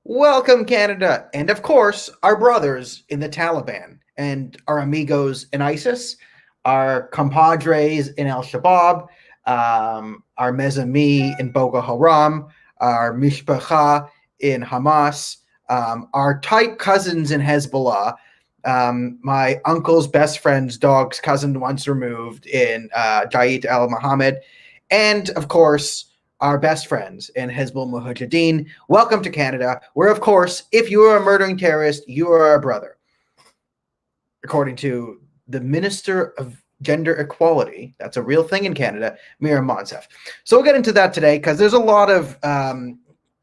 Welcome, Canada, and of course, our brothers in the Taliban, and our amigos in ISIS, our compadres in Al Shabaab, our mezami in Boko Haram, our mishpacha in Hamas, our tight cousins in Hezbollah, my uncle's best friend's dog's cousin once removed in Jait al Muhammad, and of course, our best friends in Hezbollah Mujahideen. Welcome to Canada, where, of course, if you are a murdering terrorist, you are our brother, according to the Minister of Gender Equality. That's a real thing in Canada, Miriam Monsef. So we'll get into that today because there's a lot of,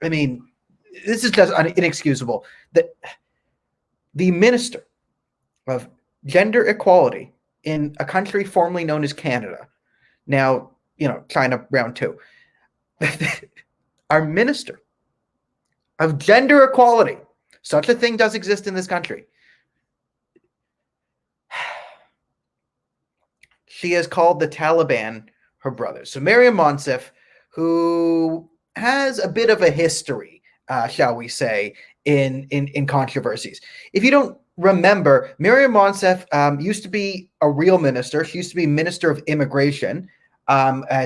this is just inexcusable. The Minister of Gender Equality in a country formerly known as Canada, now, China round two, our Minister of Gender Equality, such a thing does exist in this country. She has called the Taliban her brothers. So Miriam Monsef, who has a bit of a history, shall we say, in controversies. If you don't remember, Miriam Monsef used to be a real minister. She used to be Minister of Immigration.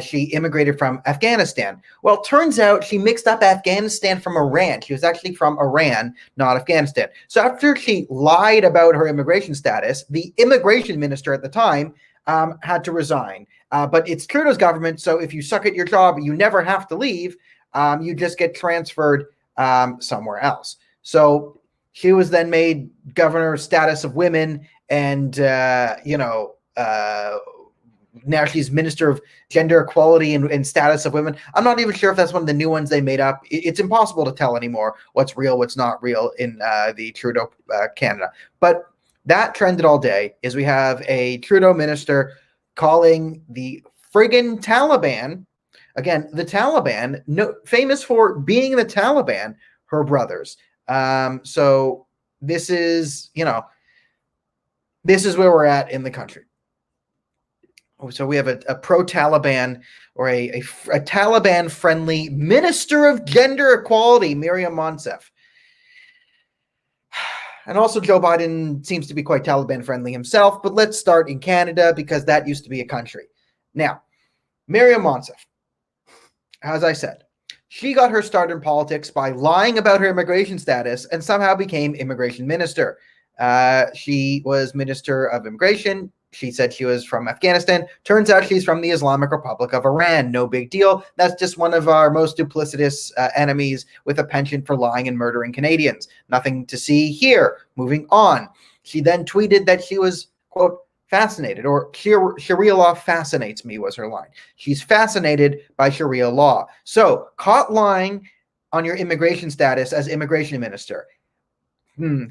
She immigrated from Afghanistan. Well, it turns out she mixed up Afghanistan from Iran. She was actually from Iran, not Afghanistan. So after she lied about her immigration status, the immigration minister at the time had to resign. But it's Trudeau's government, so if you suck at your job, you never have to leave. You just get transferred somewhere else. So she was then made governor status of women, and now she's Minister of Gender Equality and Status of Women. I'm not even sure if that's one of the new ones they made up. It's impossible to tell anymore what's real, what's not real in the Trudeau Canada. But that trended all day is we have a Trudeau minister calling the friggin' Taliban, again, the Taliban, famous for being the Taliban, her brothers. So this is where we're at in the country. So we have a pro-Taliban or a Taliban-friendly Minister of Gender Equality, Miriam Monsef. And also Joe Biden seems to be quite Taliban-friendly himself, but let's start in Canada because that used to be a country. Now, Miriam Monsef, as I said, she got her start in politics by lying about her immigration status and somehow became immigration minister. She was Minister of Immigration. She said she was from Afghanistan. Turns out she's from the Islamic Republic of Iran. No big deal. That's just one of our most duplicitous enemies with a penchant for lying and murdering Canadians. Nothing to see here. Moving on. She then tweeted that she was, quote, fascinated, or Sharia law fascinates me was her line. She's fascinated by Sharia law. So, caught lying on your immigration status as immigration minister.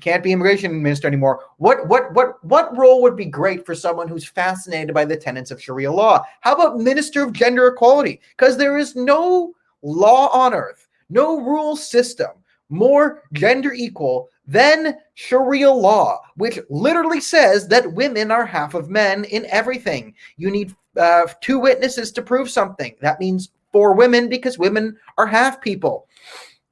Can't be immigration minister anymore. What role would be great for someone who's fascinated by the tenets of Sharia law? How about Minister of Gender Equality? Because there is no law on earth, no rule system more gender equal than Sharia law, which literally says that women are half of men in everything. You need 2 witnesses to prove something. That means 4 women because women are half people.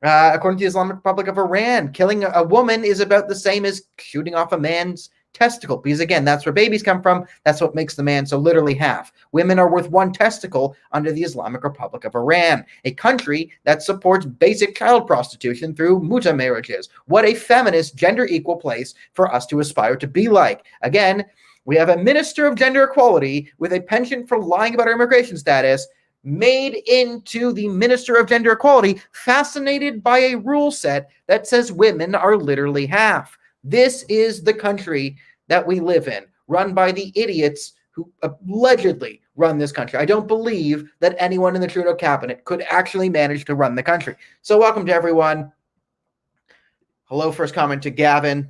According to the Islamic Republic of Iran, killing a woman is about the same as shooting off a man's testicle. Because again, that's where babies come from. That's what makes the man, so literally half. Women are worth 1 testicle under the Islamic Republic of Iran, a country that supports basic child prostitution through muta marriages. What a feminist, gender equal place for us to aspire to be like. Again, we have a Minister of Gender Equality with a penchant for lying about her immigration status, made into the Minister of Gender Equality, fascinated by a rule set that says women are literally half. This is the country that we live in, run by the idiots who allegedly run this country. I don't believe that anyone in the Trudeau cabinet could actually manage to run the country. So welcome to everyone. Hello, first comment to Gavin.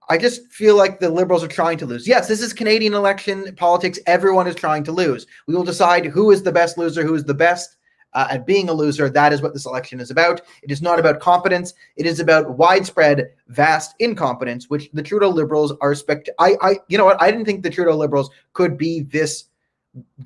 I just feel like the Liberals are trying to lose. Yes, this is Canadian election politics. Everyone is trying to lose. We will decide who is the best loser, who is the best at being a loser. That is what this election is about. It is not about competence. It is about widespread, vast incompetence, which the Trudeau Liberals are you know what? I didn't think the Trudeau Liberals could be this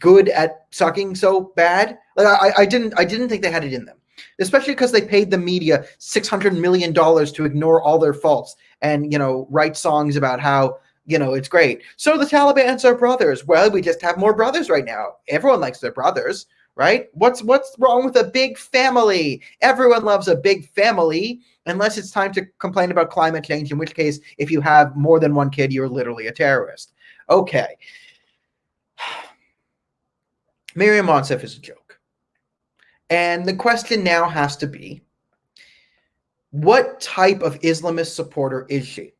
good at sucking so bad. Like I didn't think they had it in them. especially because they paid the media $600 million to ignore all their faults and, write songs about how, it's great. So the Taliban's are brothers. Well, we just have more brothers right now. Everyone likes their brothers, right? What's wrong with a big family? Everyone loves a big family, unless it's time to complain about climate change, in which case, if you have more than one kid, you're literally a terrorist. Okay. Miriam Monsef is a joke. And the question now has to be, what type of Islamist supporter is she?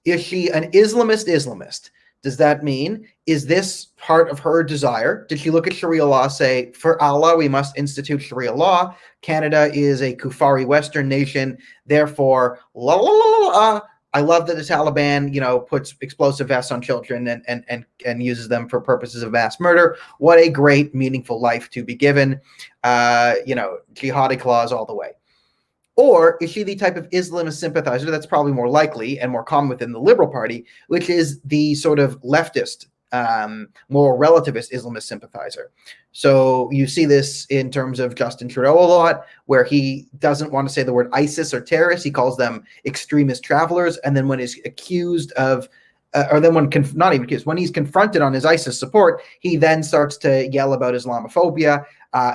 Is she an Islamist? Does that mean, is this part of her desire? Did she look at Sharia law, say, for Allah, we must institute Sharia law? Canada is a Kufari Western nation, therefore, la la la la la. I love that the Taliban, puts explosive vests on children and uses them for purposes of mass murder. What a great, meaningful life to be given. Jihadi clause all the way. Or is she the type of Islamist sympathizer that's probably more likely and more common within the Liberal Party, which is the sort of leftist, more relativist Islamist sympathizer? So you see this in terms of Justin Trudeau a lot, where he doesn't want to say the word ISIS or terrorists. He calls them extremist travelers. And then when he's accused of, when he's confronted on his ISIS support, he then starts to yell about Islamophobia,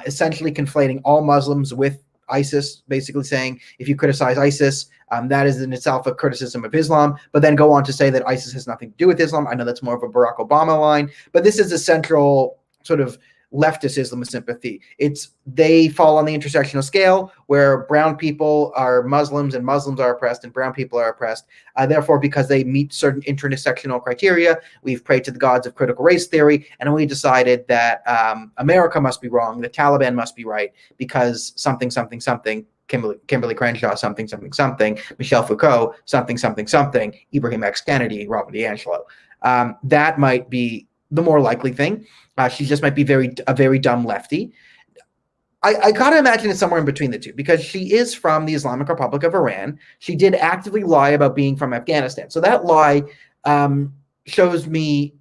essentially conflating all Muslims with ISIS, basically saying if you criticize ISIS, that is in itself a criticism of Islam, but then go on to say that ISIS has nothing to do with Islam. I know that's more of a Barack Obama line, but this is a central sort of leftist Islamist sympathy. They fall on the intersectional scale where brown people are Muslims and Muslims are oppressed and brown people are oppressed. Therefore, because they meet certain intersectional criteria, we've prayed to the gods of critical race theory, and we decided that America must be wrong, the Taliban must be right, because something, something, something, Kimberly Crenshaw, something, something, something, Michel Foucault, something, something, something, Ibrahim X. Kennedy, Robert DiAngelo. That might be the more likely thing. She just might be a very dumb lefty. I gotta imagine it's somewhere in between the two, because she is from the Islamic Republic of Iran. She did actively lie about being from Afghanistan. So that lie shows me,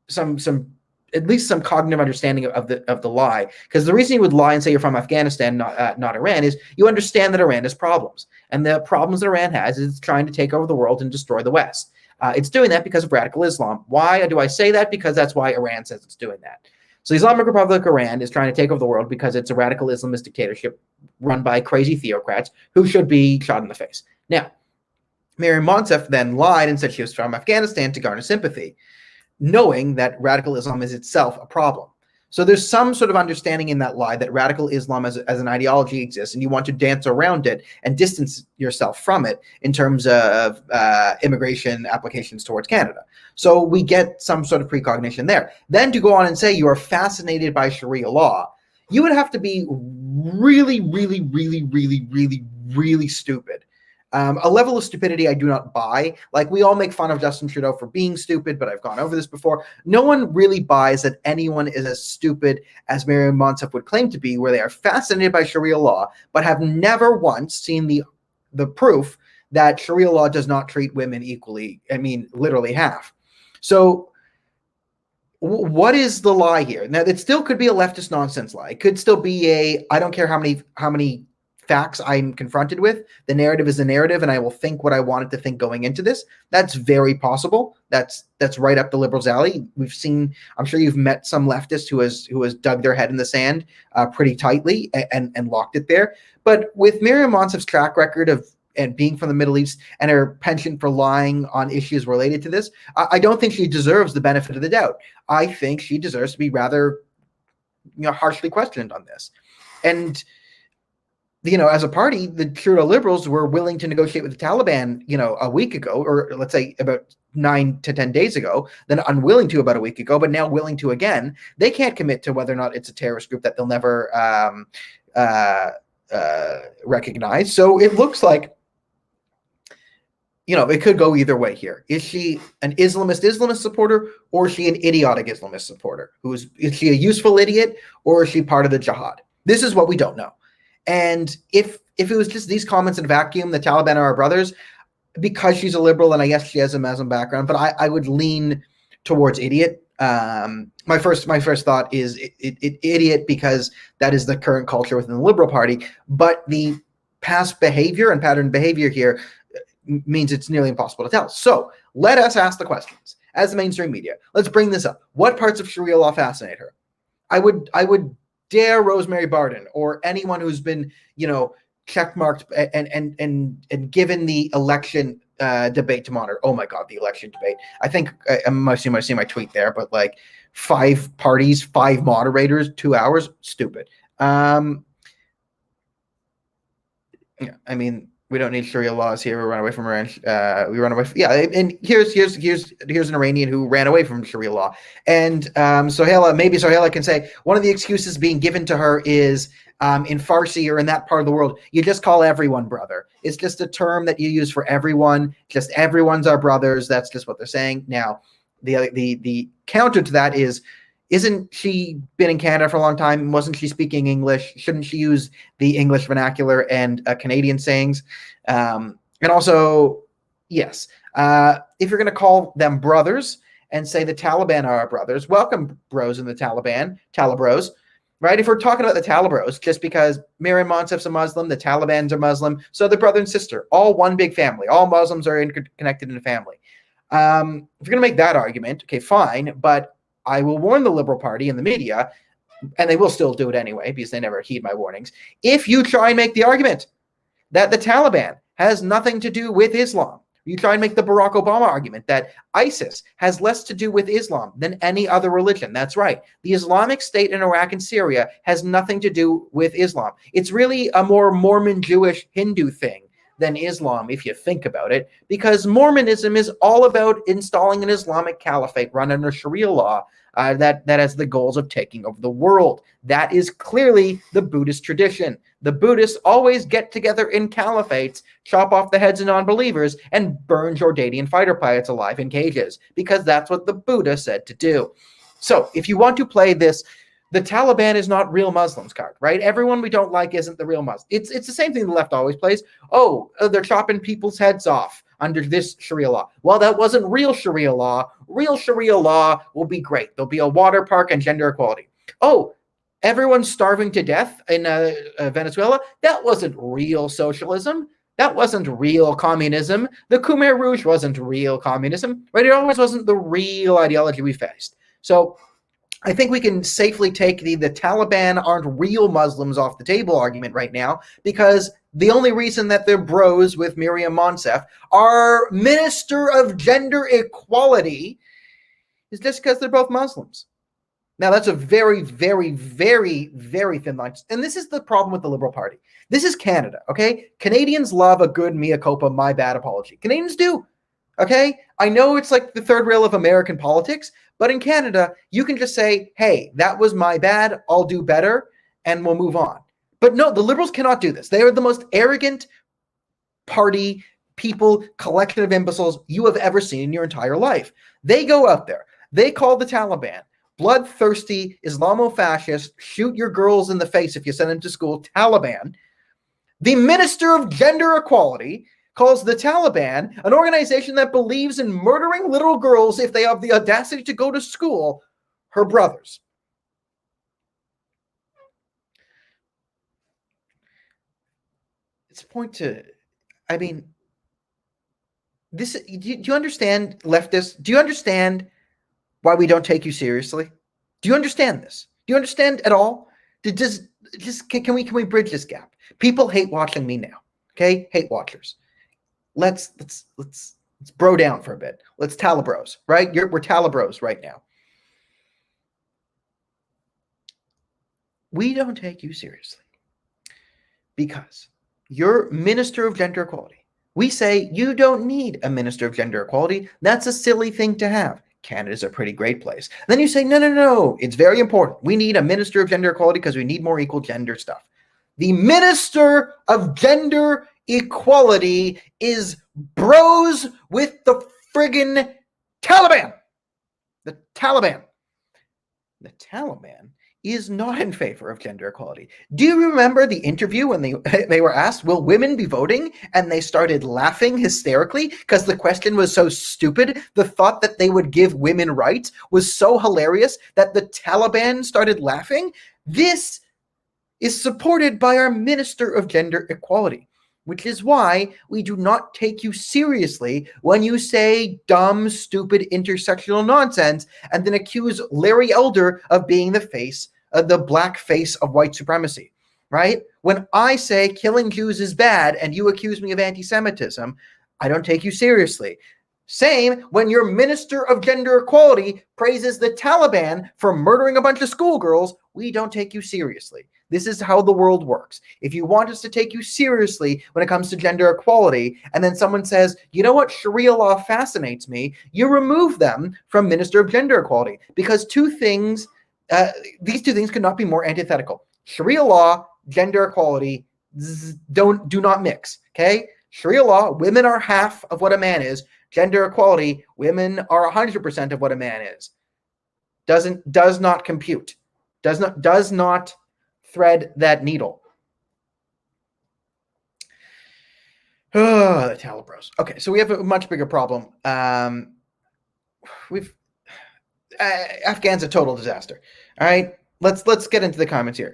some at least some cognitive understanding of the lie. Because the reason you would lie and say you're from Afghanistan, not Iran, is you understand that Iran has problems. And the problems that Iran has is it's trying to take over the world and destroy the West. It's doing that because of radical Islam. Why do I say that? Because that's why Iran says it's doing that. So the Islamic Republic of Iran is trying to take over the world because it's a radical Islamist dictatorship run by crazy theocrats who should be shot in the face. Now, Miriam Monsef then lied and said she was from Afghanistan to garner sympathy, knowing that radical Islam is itself a problem. So there's some sort of understanding in that lie that radical Islam as an ideology exists, and you want to dance around it and distance yourself from it in terms of immigration applications towards Canada. So we get some sort of precognition there. Then to go on and say you are fascinated by Sharia law, you would have to be really, really, really, really, really, really stupid. A level of stupidity I do not buy. Like, we all make fun of Justin Trudeau for being stupid, but I've gone over this before. No one really buys that anyone is as stupid as Miriam Monsef would claim to be, where they are fascinated by Sharia law, but have never once seen the proof that Sharia law does not treat women equally. I mean, literally half. So what is the lie here? Now, it still could be a leftist nonsense lie. It could still be I don't care how many facts I'm confronted with. The narrative is the narrative, and I will think what I wanted to think going into this. That's very possible. That's right up the Liberals' alley. We've seen, I'm sure you've met some leftist who has dug their head in the sand pretty tightly and locked it there. But with Miriam Monsef's track record and being from the Middle East and her penchant for lying on issues related to this, I don't think she deserves the benefit of the doubt. I think she deserves to be rather, harshly questioned on this. And as a party, the Trudeau Liberals were willing to negotiate with the Taliban, a week ago, or let's say about 9 to 10 days ago, then unwilling to about a week ago, but now willing to again. They can't commit to whether or not it's a terrorist group that they'll never recognize. So it looks like, it could go either way here. Is she an Islamist supporter, or is she an idiotic Islamist supporter? Is she a useful idiot, or is she part of the jihad? This is what we don't know. And if it was just these comments in a vacuum, the Taliban are our brothers, because she's a liberal and I guess she has a Muslim background, but I would lean towards idiot. My first thought is idiot, because that is the current culture within the Liberal Party. But the past behavior and pattern behavior here means it's nearly impossible to tell. So let us ask the questions as the mainstream media. Let's bring this up. What parts of Sharia law fascinate her? I would dare Rosemary Barden or anyone who's been, checkmarked and given the election debate to monitor. Oh my God, the election debate. I think I might see my tweet there, but like 5 parties, 5 moderators, 2 hours, stupid. Yeah, I mean, we don't need Sharia laws here. We run away from Iran. We run away. And here's an Iranian who ran away from Sharia law. And Sohaila can say one of the excuses being given to her is in Farsi or in that part of the world, you just call everyone brother. It's just a term that you use for everyone. Just everyone's our brothers. That's just what they're saying. Now, the counter to that is, isn't she been in Canada for a long time? Wasn't she speaking English? Shouldn't she use the English vernacular and Canadian sayings? And also, yes, if you're going to call them brothers and say the Taliban are our brothers, welcome bros in the Taliban, Talibros, right? If we're talking about the Talibros, just because Miriam Monsef's a Muslim, the Taliban's a Muslim, so they're brother and sister, all one big family. All Muslims are connected in a family. If you're going to make that argument, okay, fine, but I will warn the Liberal Party and the media, and they will still do it anyway because they never heed my warnings. If you try and make the argument that the Taliban has nothing to do with Islam, you try and make the Barack Obama argument that ISIS has less to do with Islam than any other religion. That's right. The Islamic State in Iraq and Syria has nothing to do with Islam. It's really a more Mormon, Jewish, Hindu thing than Islam, if you think about it, because Mormonism is all about installing an Islamic caliphate run under Sharia law that has the goals of taking over the world. That is clearly the Buddhist tradition. The Buddhists always get together in caliphates, chop off the heads of non-believers, and burn Jordanian fighter pilots alive in cages, because that's what the Buddha said to do. So if you want to play this, the Taliban is not real Muslims card, right? Everyone we don't like isn't the real Muslim. It's the same thing the left always plays. Oh, they're chopping people's heads off under this Sharia law. Well, that wasn't real Sharia law. Real Sharia law will be great. There'll be a water park and gender equality. Oh, everyone's starving to death in Venezuela. That wasn't real socialism. That wasn't real communism. The Khmer Rouge wasn't real communism, right? It always wasn't the real ideology we faced. So I think we can safely take the Taliban aren't real Muslims off the table argument right now, because the only reason that they're bros with Miriam Monsef, our Minister of Gender Equality, is just because they're both Muslims. Now, that's a very, very, very, very thin line. And this is the problem with the Liberal Party. This is Canada, okay? Canadians love a good mea culpa, my bad apology. Canadians do, okay? I know it's like the third rail of American politics, but in Canada, you can just say, hey, that was my bad, I'll do better, and we'll move on. But no, the Liberals cannot do this. They are the most arrogant party, people, collection of imbeciles you have ever seen in your entire life. They go out there. They call the Taliban bloodthirsty Islamo-fascist, shoot your girls in the face if you send them to school, Taliban. The Minister of Gender Equality calls the Taliban an organization that believes in murdering little girls if they have the audacity to go to school, her brothers. It's a point to, I mean, this. Do you understand, leftists? Do you understand why we don't take you seriously? Do you understand this? Do you understand at all? Can we bridge this gap? People hate watching me now. Okay, hate watchers. Let's bro down for a bit. Let's Talibros, right? We're Talibros right now. We don't take you seriously because you're Minister of Gender Equality. We say you don't need a Minister of Gender Equality. That's a silly thing to have. Canada's a pretty great place. And then you say, no, it's very important. We need a Minister of Gender Equality because we need more equal gender stuff. The Minister of Gender Equality is bros with the friggin' Taliban. The Taliban is not in favor of gender equality. Do you remember the interview when they were asked, will women be voting? And they started laughing hysterically because the question was so stupid. The thought that they would give women rights was so hilarious that the Taliban started laughing. This is supported by our Minister of Gender Equality, which is why we do not take you seriously when you say dumb, stupid, intersectional nonsense and then accuse Larry Elder of being the black face of white supremacy, right? When I say killing Jews is bad and you accuse me of anti-Semitism, I don't take you seriously. Same when your Minister of Gender Equality praises the Taliban for murdering a bunch of schoolgirls, we don't take you seriously. This is how the world works. If you want us to take you seriously when it comes to gender equality, and then someone says, you know what, Sharia law fascinates me, you remove them from Minister of Gender Equality. Because these two things could not be more antithetical. Sharia law, gender equality, do not mix, okay? Sharia law, women are half of what a man is. Gender equality, women are 100% of what a man is. Does not compute. Does not thread that needle. The Talibros. Okay, so we have a much bigger problem. Afghan's a total disaster. All right, let's get into the comments here.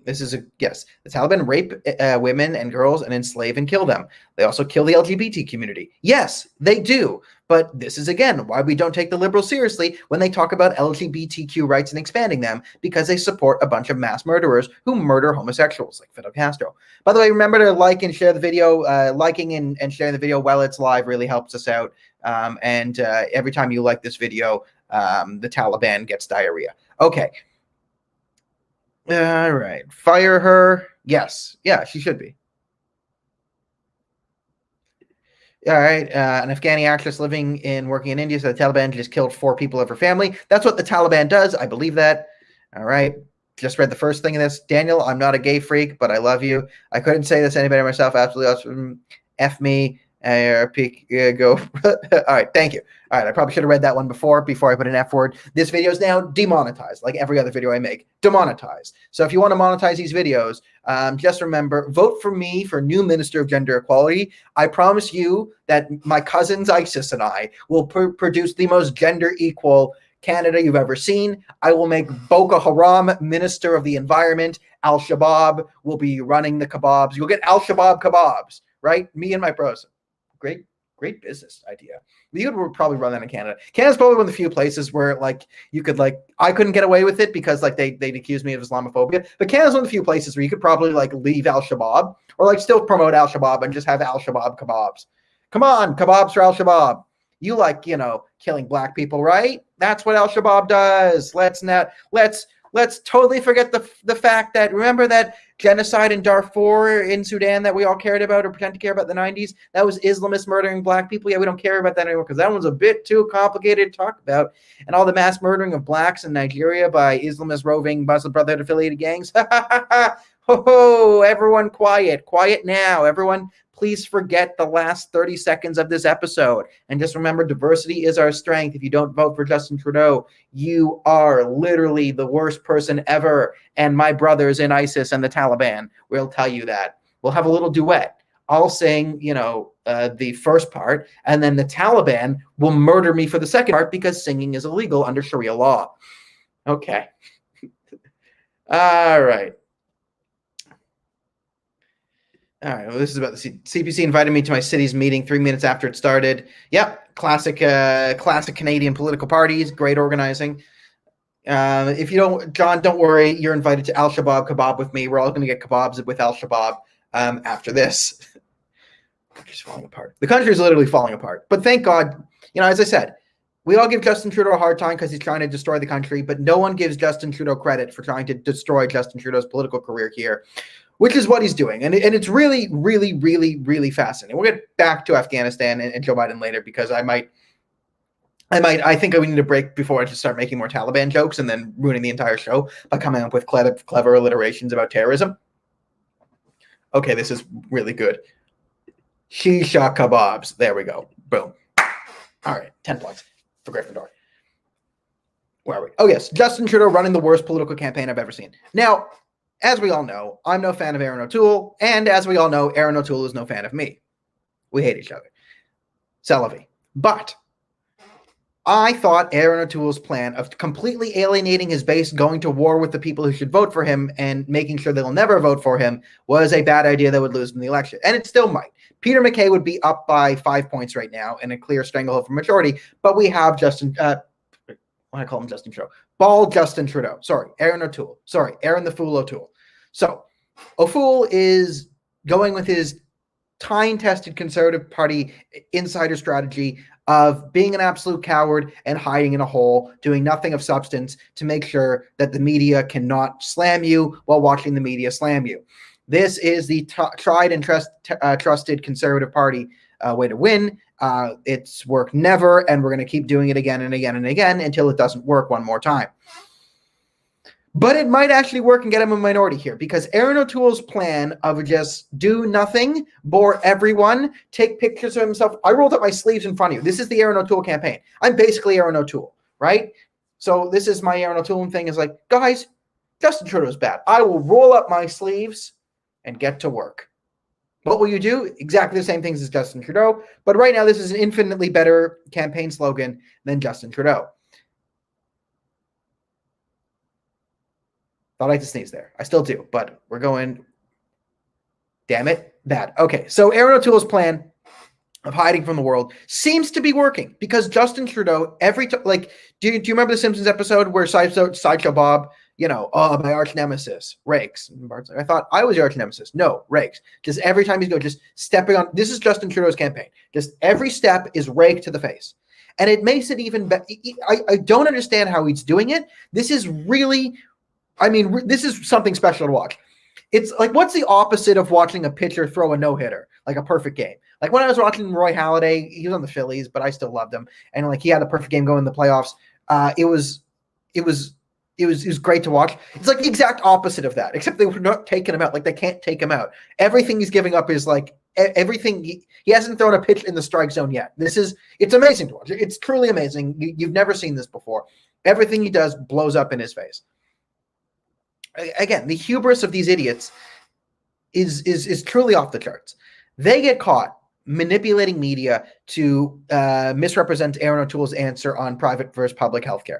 This is yes. The Taliban rape women and girls and enslave and kill them. They also kill the LGBT community. Yes, they do. But this is, again, why we don't take the liberals seriously when they talk about LGBTQ rights and expanding them, because they support a bunch of mass murderers who murder homosexuals, like Fidel Castro. By the way, remember to like and share the video. Liking and sharing the video while it's live really helps us out. And every time you like this video, the Taliban gets diarrhea. Okay. All right. Fire her. Yes. Yeah, she should be. All right, an Afghani actress living and working in India, so the Taliban just killed 4 people of her family. That's what the Taliban does. I believe that. All right, just read the first thing in this. Daniel, I'm not a gay freak, but I love you. I couldn't say this to anybody myself. Absolutely awesome. F me. Go. All right, thank you. All right, I probably should have read that one before I put an F word. This video is now demonetized, like every other video I make. Demonetized. So if you want to monetize these videos, just remember, vote for me for new Minister of Gender Equality. I promise you that my cousins ISIS and I will produce the most gender equal Canada you've ever seen. I will make Boko Haram Minister of the Environment. Al-Shabaab will be running the kebabs. You'll get Al-Shabaab kebabs, right? Me and my bros. Great business idea. We would probably run that in Canada. Canada's probably one of the few places where you could I couldn't get away with it because they'd accuse me of Islamophobia. But Canada's one of the few places where you could probably leave Al-Shabaab or still promote Al-Shabaab and just have Al-Shabaab kebabs. Come on, kebabs for Al-Shabaab. You killing black people, right? That's what Al-Shabaab does. Let's totally forget the fact that, remember that genocide in Darfur in Sudan that we all cared about or pretend to care about in the 90s? That was Islamists murdering black people. Yeah, we don't care about that anymore because that one's a bit too complicated to talk about. And all the mass murdering of blacks in Nigeria by Islamist roving Muslim Brotherhood affiliated gangs. Ho, everyone quiet now. Everyone, please forget the last 30 seconds of this episode. And just remember, diversity is our strength. If you don't vote for Justin Trudeau, you are literally the worst person ever. And my brothers in ISIS and the Taliban will tell you that. We'll have a little duet. I'll sing, the first part, and then the Taliban will murder me for the second part because singing is illegal under Sharia law. Okay. All right. All right, well, this is about the CPC invited me to my city's meeting 3 minutes after it started. Yep, classic Canadian political parties, great organizing. If you don't, John, don't worry. You're invited to Al-Shabaab kebab with me. We're all going to get kebabs with Al-Shabaab after this. The country's falling apart. The country is literally falling apart. But thank God, as I said, we all give Justin Trudeau a hard time because he's trying to destroy the country, but no one gives Justin Trudeau credit for trying to destroy Justin Trudeau's political career here, which is what he's doing. And it's really, really, really, really fascinating. We'll get back to Afghanistan and Joe Biden later because I think we need a break before I just start making more Taliban jokes and then ruining the entire show by coming up with clever alliterations about terrorism. Okay, this is really good. Shisha kebabs. There we go. Boom. All right, 10 points for Gryffindor. Where are we? Oh, yes. Justin Trudeau running the worst political campaign I've ever seen. Now, as we all know, I'm no fan of Aaron O'Toole. And as we all know, Aaron O'Toole is no fan of me. We hate each other. C'est la vie. But I thought Aaron O'Toole's plan of completely alienating his base, going to war with the people who should vote for him and making sure they'll never vote for him was a bad idea that would lose in the election. And it still might. Peter MacKay would be up by 5 points right now in a clear stranglehold for majority, but we have I call him Justin Trudeau. Bald Justin Trudeau. Sorry, Aaron O'Toole. Sorry, Aaron the Fool O'Toole. So, O'Fool is going with his time-tested Conservative Party insider strategy of being an absolute coward and hiding in a hole, doing nothing of substance to make sure that the media cannot slam you while watching the media slam you. This is the tried and trusted Conservative Party way to win. It's worked never, and we're going to keep doing it again and again and again until it doesn't work one more time. But it might actually work and get him a minority here, because Aaron O'Toole's plan of just do nothing, bore everyone, take pictures of himself. I rolled up my sleeves in front of you. This is the Aaron O'Toole campaign. I'm basically Aaron O'Toole, right? So this is my Aaron O'Toole thing is like, guys, Justin Trudeau's bad. I will roll up my sleeves and get to work. What will you do? Exactly the same things as Justin Trudeau. But right now, this is an infinitely better campaign slogan than Justin Trudeau. Thought I had to sneeze there. I still do, but we're going, damn it, bad. Okay, so Aaron O'Toole's plan of hiding from the world seems to be working because Justin Trudeau, do you remember the Simpsons episode where Sideshow Bob, my arch nemesis, rakes. I thought I was your arch nemesis. No, rakes. Just every time he's just stepping on, this is Justin Trudeau's campaign. Just every step is rake to the face. And it makes it even better. I don't understand how he's doing it. This is really, this is something special to watch. It's like, what's the opposite of watching a pitcher throw a no-hitter, like a perfect game? Like when I was watching Roy Halladay, he was on the Phillies, but I still loved him. And like he had a perfect game going in the playoffs. It was great to watch. It's like the exact opposite of that, except they were not taking him out. Like they can't take him out. Everything he's giving up is like everything. He hasn't thrown a pitch in the strike zone yet. It's amazing to watch. It's truly amazing. You've never seen this before. Everything he does blows up in his face. Again, the hubris of these idiots is truly off the charts. They get caught manipulating media to misrepresent Aaron O'Toole's answer on private versus public healthcare.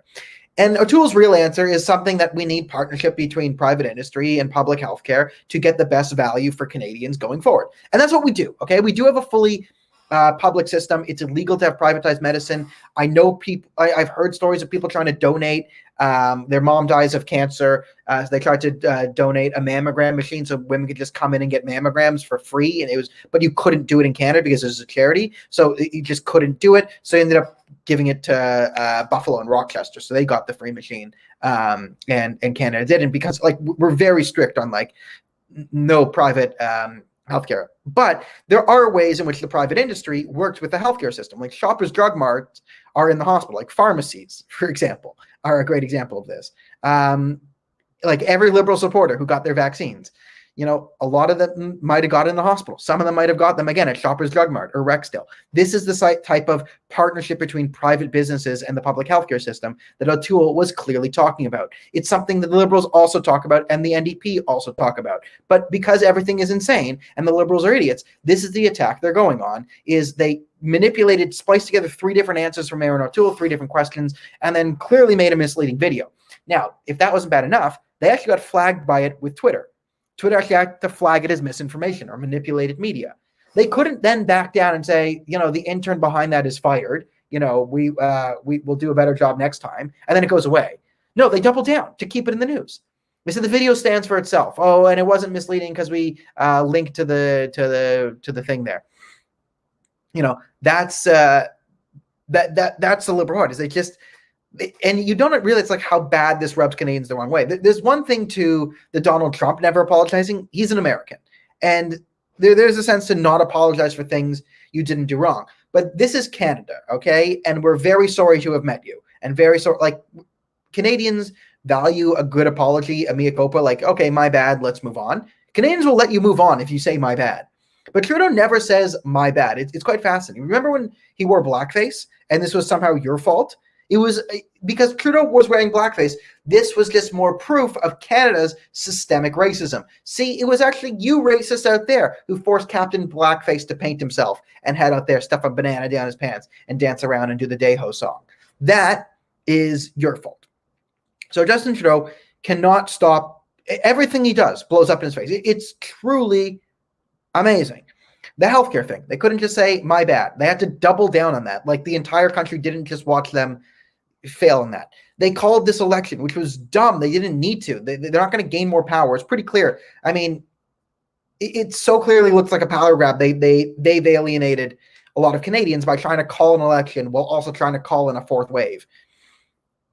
And O'Toole's real answer is something that we need partnership between private industry and public healthcare to get the best value for Canadians going forward. And that's what we do, okay? We do have a fully public system. It's illegal to have privatized medicine. I know people, I've heard stories of people trying to donate. Their mom dies of cancer. So they tried to donate a mammogram machine so women could just come in and get mammograms for free. But you couldn't do it in Canada because it was a charity. So you just couldn't do it. So they ended up giving it to Buffalo and Rochester. So they got the free machine. And Canada didn't, because we're very strict on no private healthcare. But there are ways in which the private industry works with the healthcare system. Like Shoppers Drug Marts are in the hospital, like pharmacies, for example, are a great example of this. Like every Liberal supporter who got their vaccines, a lot of them might have got in the hospital. Some of them might have got them again at Shoppers Drug Mart or Rexdale. This is the type of partnership between private businesses and the public healthcare system that O'Toole was clearly talking about. It's something that the Liberals also talk about and the NDP also talk about. But because everything is insane and the Liberals are idiots, this is the attack they're going on, is they manipulated, spliced together 3 different answers from Aaron O'Toole, 3 different questions, and then clearly made a misleading video. Now, if that wasn't bad enough, they actually got flagged by it with Twitter. Twitter actually had to flag it as misinformation or manipulated media. They couldn't then back down and say, the intern behind that is fired. We will do a better job next time, and then it goes away. No, they doubled down to keep it in the news. They said the video stands for itself. Oh, and it wasn't misleading because we linked to the thing there. That's the Liberal Party. Is they just. And you don't realize how bad this rubs Canadians the wrong way. There's one thing to the Donald Trump never apologizing. He's an American. And there's a sense to not apologize for things you didn't do wrong. But this is Canada, okay? And we're very sorry to have met you. And very sorry, Canadians value a good apology, a mea culpa, okay, my bad, let's move on. Canadians will let you move on if you say my bad. But Trudeau never says my bad. It's quite fascinating. Remember when he wore blackface and this was somehow your fault? because Trudeau was wearing blackface, this was just more proof of Canada's systemic racism. See, it was actually you racists out there who forced Captain Blackface to paint himself and head out there, stuff a banana down his pants, and dance around and do the Day-Ho song. That is your fault. So Justin Trudeau cannot stop. Everything he does blows up in his face. It's truly amazing. The healthcare thing, they couldn't just say, my bad. They had to double down on that. Like, the entire country didn't just watch them fail in that. They called this election, which was dumb. They didn't need to. They're not going to gain more power. It's pretty clear. I mean, it so clearly looks like a power grab. They've alienated a lot of Canadians by trying to call an election while also trying to call in a fourth wave.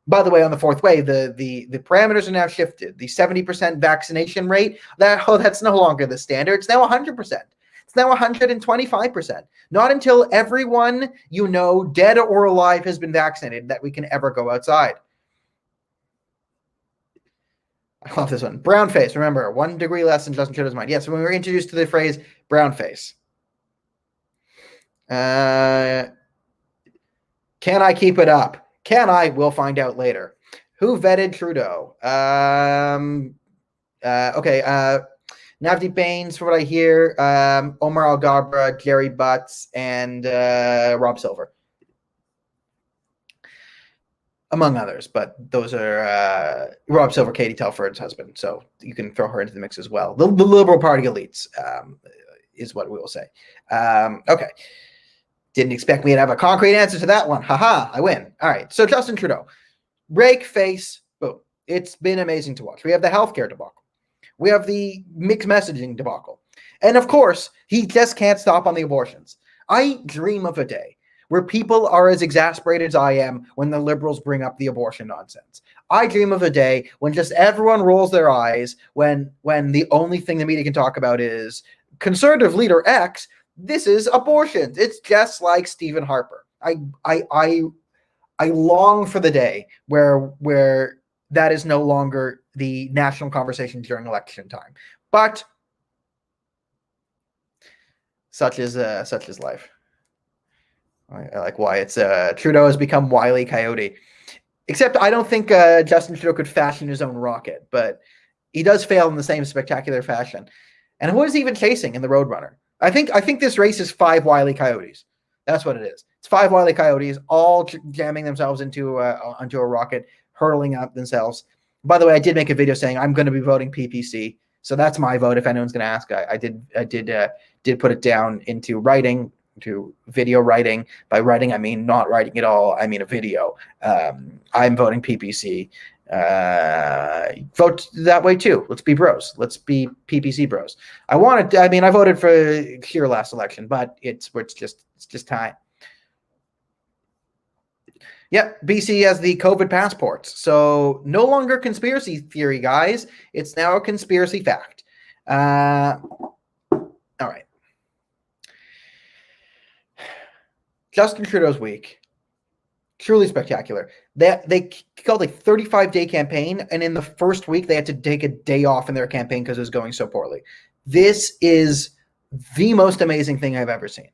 By the way, on the fourth wave, the parameters are now shifted. The 70% vaccination rate, that's no longer the standard. It's now 100%. It's now 125%. Not until everyone you know, dead or alive, has been vaccinated, that we can ever go outside. I love this one. Brown face. Remember, 1 degree less than Justin Trudeau's mind. Yes, when we were introduced to the phrase brown face. Can I keep it up? Can I? We'll find out later. Who vetted Trudeau? Okay. Navdeep Bains, from what I hear, Omar Al-Gabra, Jerry Butts, and Rob Silver, among others. But those are Rob Silver, Katie Telford's husband, so you can throw her into the mix as well. The Liberal Party elites is what we will say. Okay. Didn't expect me to have a concrete answer to that one. Haha, I win. All right, so Justin Trudeau, rake face, boom. It's been amazing to watch. We have the healthcare debacle. We have the mixed messaging debacle. And of course, he just can't stop on the abortions. I dream of a day where people are as exasperated as I am when the Liberals bring up the abortion nonsense. I dream of a day when just everyone rolls their eyes when the only thing the media can talk about is Conservative leader X. This is abortions. It's just like Stephen Harper. I long for the day where that is no longer the national conversation during election time. But such is life. I like why it's Trudeau has become Wile E. Coyote. Except I don't think Justin Trudeau could fashion his own rocket, but he does fail in the same spectacular fashion. And who is he even chasing in the Roadrunner? I think this race is 5 Wile E. Coyotes. That's what it is. It's 5 Wile E. Coyotes all jamming themselves onto a rocket, hurtling up themselves. By the way, I did make a video saying I'm going to be voting PPC, so that's my vote. If anyone's going to ask, I did put it down into writing, to video writing. By writing, I mean not writing at all. I mean a video. I'm voting PPC. Vote that way too. Let's be bros. Let's be PPC bros. I voted for Scheer last election, but it's just time. Yep, BC has the COVID passports. So no longer conspiracy theory, guys. It's now a conspiracy fact. All right. Justin Trudeau's week. Truly spectacular. They called a 35-day campaign, and in the first week, they had to take a day off in their campaign because it was going so poorly. This is the most amazing thing I've ever seen.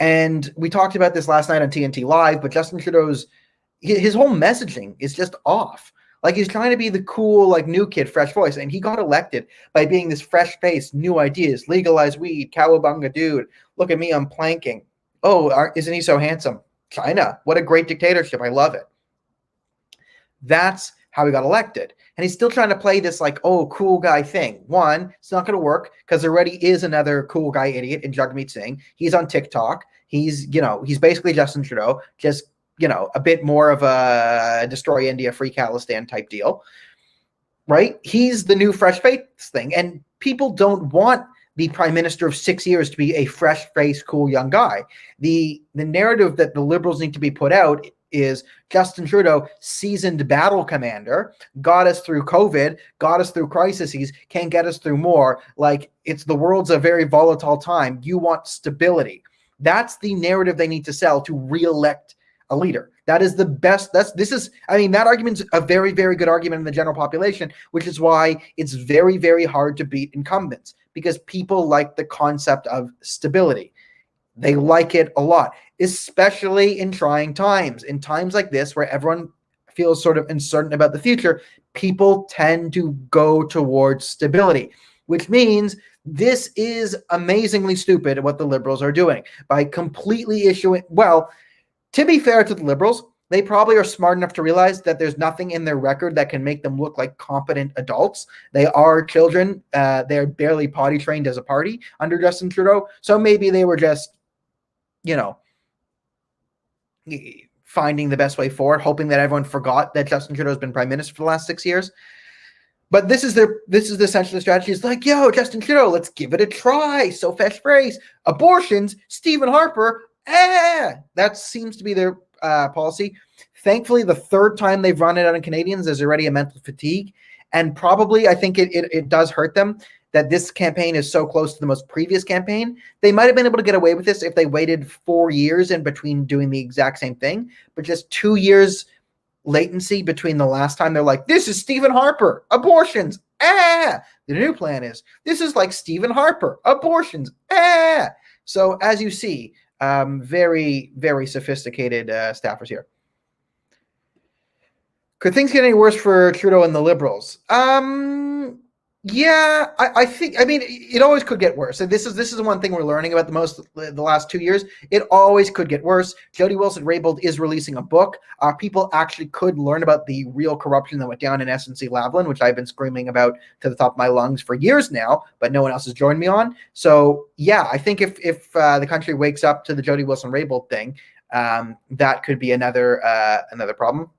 And we talked about this last night on TNT Live, but Justin Trudeau's his whole messaging is just off. Like, he's trying to be the cool, like, new kid, fresh voice, and he got elected by being this fresh face, new ideas, legalize weed, cowabunga dude. Look at me, I'm planking. Oh, isn't he so handsome? China, what a great dictatorship. I love it. That's how he got elected. And he's still trying to play this, like, oh, cool guy thing. One, it's not going to work because there already is another cool guy idiot in Jagmeet Singh. He's on TikTok. He's basically Justin Trudeau, just, a bit more of a destroy India, free Khalistan type deal, right? He's the new fresh face thing. And people don't want the prime minister of 6 years to be a fresh face, cool young guy. The narrative that the Liberals need to be put out is Justin Trudeau, seasoned battle commander, got us through COVID, got us through crises, can get us through more. Like, the world's a very volatile time. You want stability. That's the narrative they need to sell to re-elect a leader. That is the best. That argument's a very, very good argument in the general population, which is why it's very, very hard to beat incumbents, because people like the concept of stability. They like it a lot, especially in trying times. In times like this, where everyone feels sort of uncertain about the future, people tend to go towards stability, which means this is amazingly stupid what the Liberals are doing by completely issuing. Well, to be fair to the Liberals, they probably are smart enough to realize that there's nothing in their record that can make them look like competent adults. They are children. They're barely potty trained as a party under Justin Trudeau. So maybe they were just, finding the best way forward, hoping that everyone forgot that Justin Trudeau has been prime minister for the last 6 years. But this is essentially the strategy. It's like, yo, Justin Trudeau, let's give it a try. So fresh phrase. Abortions, Stephen Harper, that seems to be their policy. Thankfully, the third time they've run it out on Canadians, there's already a mental fatigue. And probably, I think it does hurt them that this campaign is so close to the most previous campaign. They might have been able to get away with this if they waited 4 years in between doing the exact same thing. But just 2 years latency between the last time they're like, this is Stephen Harper, abortions, The new plan is, this is like Stephen Harper, abortions, So as you see, very, very sophisticated staffers here. Could things get any worse for Trudeau and the Liberals? Yeah, I think. I mean, it always could get worse. And this is one thing we're learning about the last 2 years. It always could get worse. Jody Wilson-Raybould is releasing a book. People actually could learn about the real corruption that went down in SNC-Lavalin, which I've been screaming about to the top of my lungs for years now, but no one else has joined me on. So yeah, I think if the country wakes up to the Jody Wilson-Raybould thing, that could be another problem.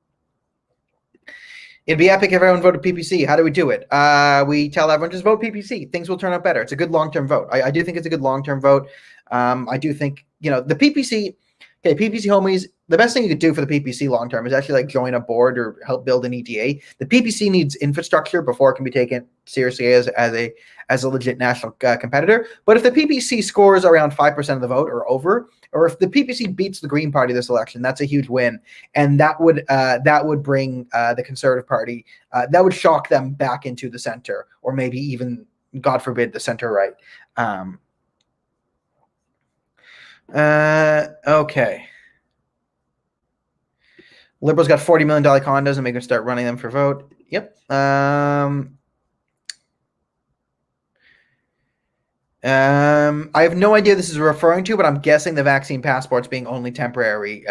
It'd be epic if everyone voted PPC. How do we do it? We tell everyone, just vote PPC. Things will turn out better. It's a good long-term vote. I do think it's a good long-term vote. I do think, the PPC, PPC homies, the best thing you could do for the PPC long-term is actually join a board or help build an ETA. The PPC needs infrastructure before it can be taken seriously as a legit national competitor. But if the PPC scores around 5% of the vote or over, or if the PPC beats the Green Party this election, that's a huge win, and that would bring the Conservative Party, that would shock them back into the center, or maybe even, God forbid, the center right. Okay. Liberals got $40 million condos and make them start running them for vote. Yep. I have no idea this is referring to, but I'm guessing the vaccine passports being only temporary.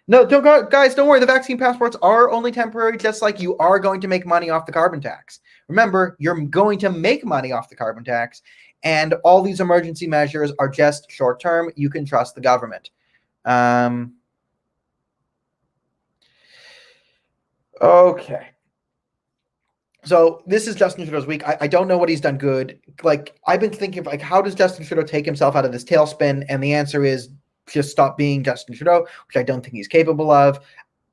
No, guys, don't worry. The vaccine passports are only temporary, just like you are going to make money off the carbon tax. Remember, you're going to make money off the carbon tax, and all these emergency measures are just short-term. You can trust the government. Okay. So this is Justin Trudeau's week. I don't know what he's done good. I've been thinking of how does Justin Trudeau take himself out of this tailspin? And the answer is just stop being Justin Trudeau, which I don't think he's capable of.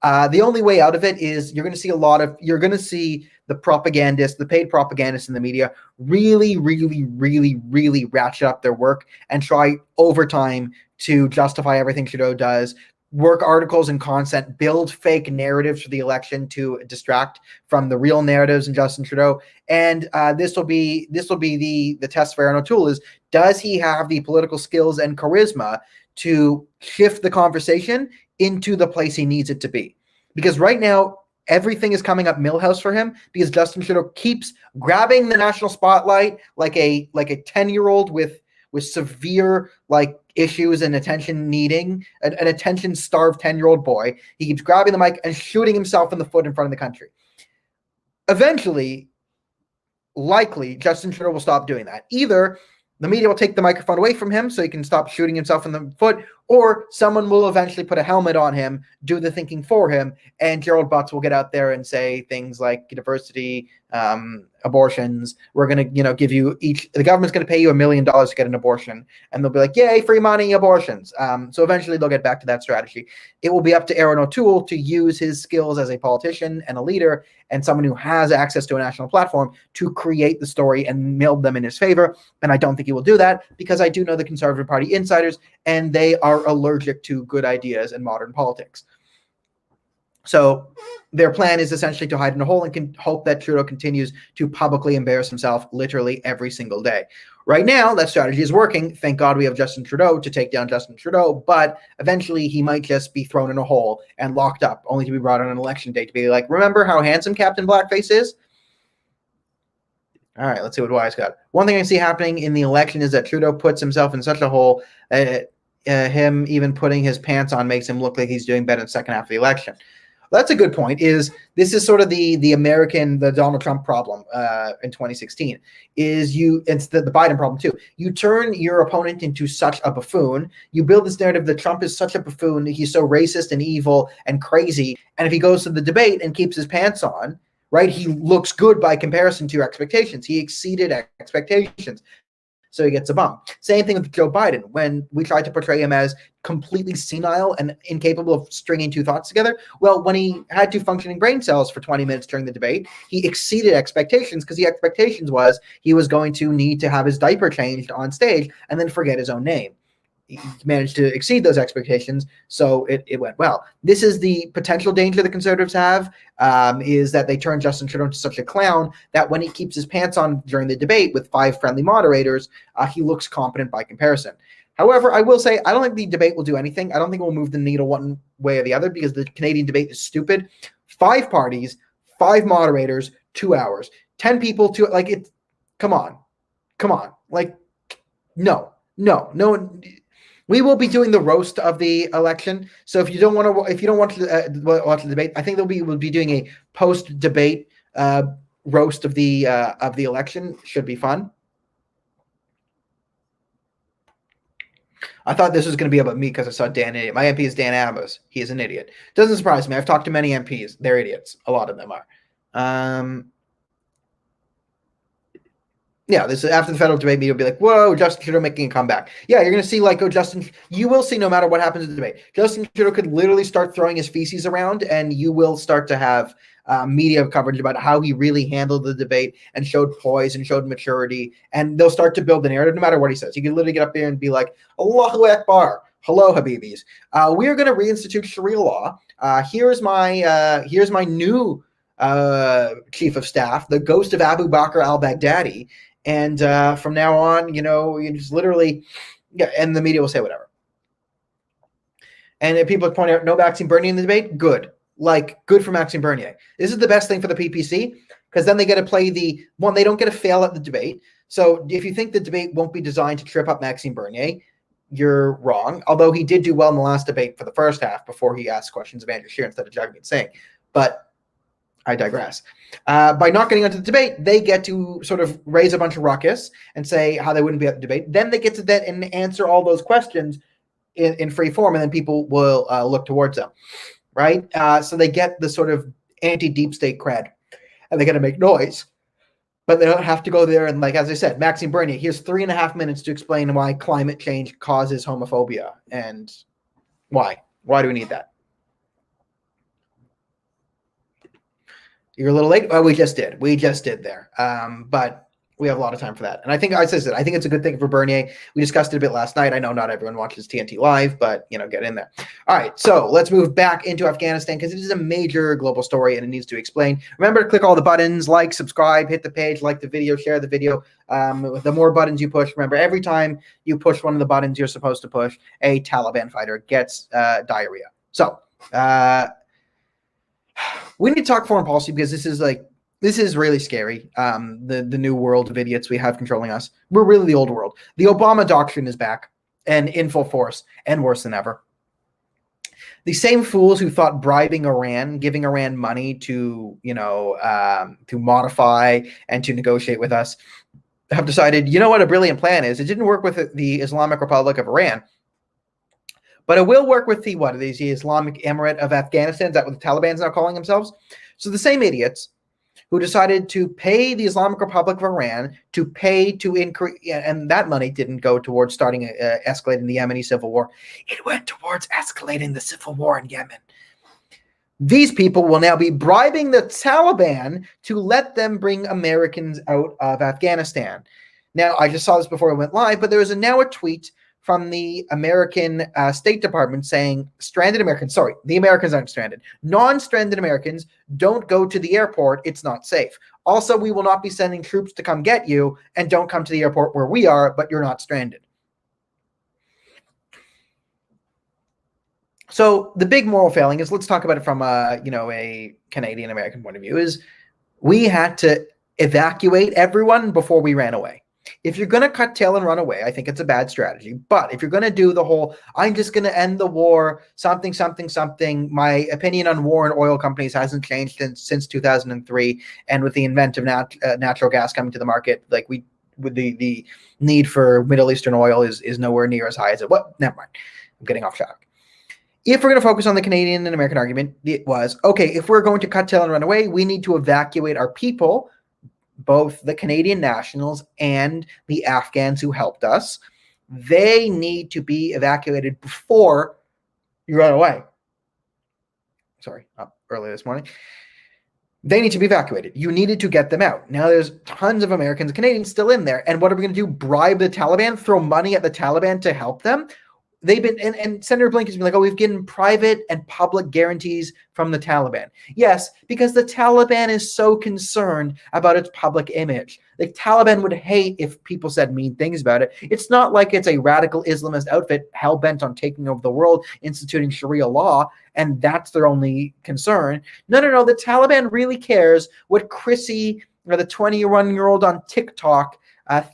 The only way out of it is you're going to see the propagandists, the paid propagandists in the media really, really, really, really ratchet up their work and try overtime to justify everything Trudeau does. Work articles and content, build fake narratives for the election to distract from the real narratives in Justin Trudeau. And this will be the test for Aaron O'Toole is, does he have the political skills and charisma to shift the conversation into the place he needs it to be? Because right now, everything is coming up Millhouse for him because Justin Trudeau keeps grabbing the national spotlight like a 10-year-old with severe issues and attention needing, an attention-starved 10-year-old boy. He keeps grabbing the mic and shooting himself in the foot in front of the country. Eventually, likely, Justin Trudeau will stop doing that. Either the media will take the microphone away from him so he can stop shooting himself in the foot, or someone will eventually put a helmet on him, do the thinking for him, and Gerald Butts will get out there and say things like diversity, abortions. We're going to, give you the government's going to pay you $1 million to get an abortion. And they'll be like, yay, free money, abortions. So eventually they'll get back to that strategy. It will be up to Aaron O'Toole to use his skills as a politician and a leader and someone who has access to a national platform to create the story and meld them in his favor. And I don't think he will do that because I do know the Conservative Party insiders and they are allergic to good ideas in modern politics. So their plan is essentially to hide in a hole and hope that Trudeau continues to publicly embarrass himself literally every single day. Right now, that strategy is working. Thank God we have Justin Trudeau to take down Justin Trudeau, but eventually he might just be thrown in a hole and locked up, only to be brought on an election day to be like, remember how handsome Captain Blackface is? All right, let's see what Wise got. One thing I see happening in the election is that Trudeau puts himself in such a hole that him even putting his pants on makes him look like he's doing better in the second half of the election. That's a good point. This is sort of the Donald Trump problem in 2016. It's the Biden problem too. You turn your opponent into such a buffoon. You build this narrative that Trump is such a buffoon. He's so racist and evil and crazy. And if he goes to the debate and keeps his pants on, right, he looks good by comparison to your expectations. He exceeded expectations. So he gets a bump. Same thing with Joe Biden. When we tried to portray him as completely senile and incapable of stringing two thoughts together, well, when he had two functioning brain cells for 20 minutes during the debate, he exceeded expectations because the expectations was he was going to need to have his diaper changed on stage and then forget his own name. He managed to exceed those expectations, so it went well. This is the potential danger the Conservatives have, is that they turn Justin Trudeau into such a clown that when he keeps his pants on during the debate with 5 friendly moderators, he looks competent by comparison. However, I will say I don't think the debate will do anything. I don't think it will move the needle one way or the other because the Canadian debate is stupid. 5 parties, 5 moderators, 2 hours, 10 people, like it. Come on, like no. We will be doing the roast of the election. So if you don't want to watch the debate, I think we'll be doing a post-debate roast of the election. Should be fun. I thought this was going to be about me because I saw Dan Idiot. My MP is Dan Abbas. He is an idiot. Doesn't surprise me. I've talked to many MPs. They're idiots. A lot of them are. Yeah, this is after the federal debate media will be like, whoa, Justin Trudeau making a comeback. Yeah, you're going to see you will see no matter what happens in the debate. Justin Trudeau could literally start throwing his feces around and you will start to have media coverage about how he really handled the debate and showed poise and showed maturity. And they'll start to build the narrative no matter what he says. He can literally get up there and be like, Allahu Akbar. Hello, Habibis. We are going to reinstitute Sharia law. Here's my new chief of staff, the ghost of Abu Bakr al-Baghdadi. And from now on, you just literally, and the media will say whatever. And if people point out no Maxime Bernier in the debate, good for Maxime Bernier. This is the best thing for the PPC because then they get to play they don't get to fail at the debate. So if you think the debate won't be designed to trip up Maxime Bernier, you're wrong. Although he did do well in the last debate for the first half before he asked questions of Andrew Scheer instead of Jagmeet Singh. But I digress. By not getting onto the debate, they get to sort of raise a bunch of ruckus and say how they wouldn't be at the debate. Then they get to that and answer all those questions in free form, and then people will look towards them, right? So they get the sort of anti-deep state cred, and they got to make noise. But they don't have to go there and, as I said, Maxime Bernier, here's 3.5 minutes to explain why climate change causes homophobia and why. Why do we need that? You're a little late. Oh, we just did there. But we have a lot of time for that. And I think, as I said, I think it's a good thing for Bernier. We discussed it a bit last night. I know not everyone watches TNT Live, but, get in there. All right, so let's move back into Afghanistan because it is a major global story and it needs to explain. Remember to click all the buttons, like, subscribe, hit the page, like the video, share the video. The more buttons you push, remember, every time you push one of the buttons you're supposed to push, a Taliban fighter gets diarrhea. So, we need to talk foreign policy because this is really scary. The new world of idiots we have controlling us. We're really the old world. The Obama doctrine is back and in full force and worse than ever. The same fools who thought bribing Iran, giving Iran money to modify and to negotiate with us have decided, what a brilliant plan is. It didn't work with the Islamic Republic of Iran. But it will work with the Islamic Emirate of Afghanistan. Is that what the Taliban's now calling themselves? So the same idiots who decided to pay the Islamic Republic of Iran to pay to increase, and that money didn't go towards escalating the Yemeni civil war. It went towards escalating the civil war in Yemen. These people will now be bribing the Taliban to let them bring Americans out of Afghanistan. Now, I just saw this before I went live, but there is now a tweet from the American State Department saying stranded Americans, sorry, the Americans aren't stranded. Non-stranded Americans don't go to the airport. It's not safe. Also, we will not be sending troops to come get you, and don't come to the airport where we are, but you're not stranded. So the big moral failing is, let's talk about it from a Canadian American point of view, is we had to evacuate everyone before we ran away. If you're going to cut tail and run away, I think it's a bad strategy. But if you're going to do the whole, I'm just going to end the war, something, my opinion on war and oil companies hasn't changed since 2003. And with the invent of natural gas coming to the market, like the need for Middle Eastern oil is nowhere near as high as it was. Never mind. I'm getting off track. If we're going to focus on the Canadian and American argument, it was, okay, if we're going to cut tail and run away, we need to evacuate our people, both the Canadian nationals and the Afghans who helped us. They need to be evacuated before you run away. Sorry, up early this morning. They need to be evacuated. You needed to get them out. Now there's tons of Americans and Canadians still in there. And what are we going to do? Bribe the Taliban? Throw money at the Taliban to help them? They've been, and Senator Blinken's been like, oh, we've given private and public guarantees from the Taliban. Yes, because the Taliban is so concerned about its public image. The Taliban would hate if people said mean things about it. It's not like it's a radical Islamist outfit hell-bent on taking over the world, instituting Sharia law, and that's their only concern. No. The Taliban really cares what Chrissy, or the 21-year-old on TikTok,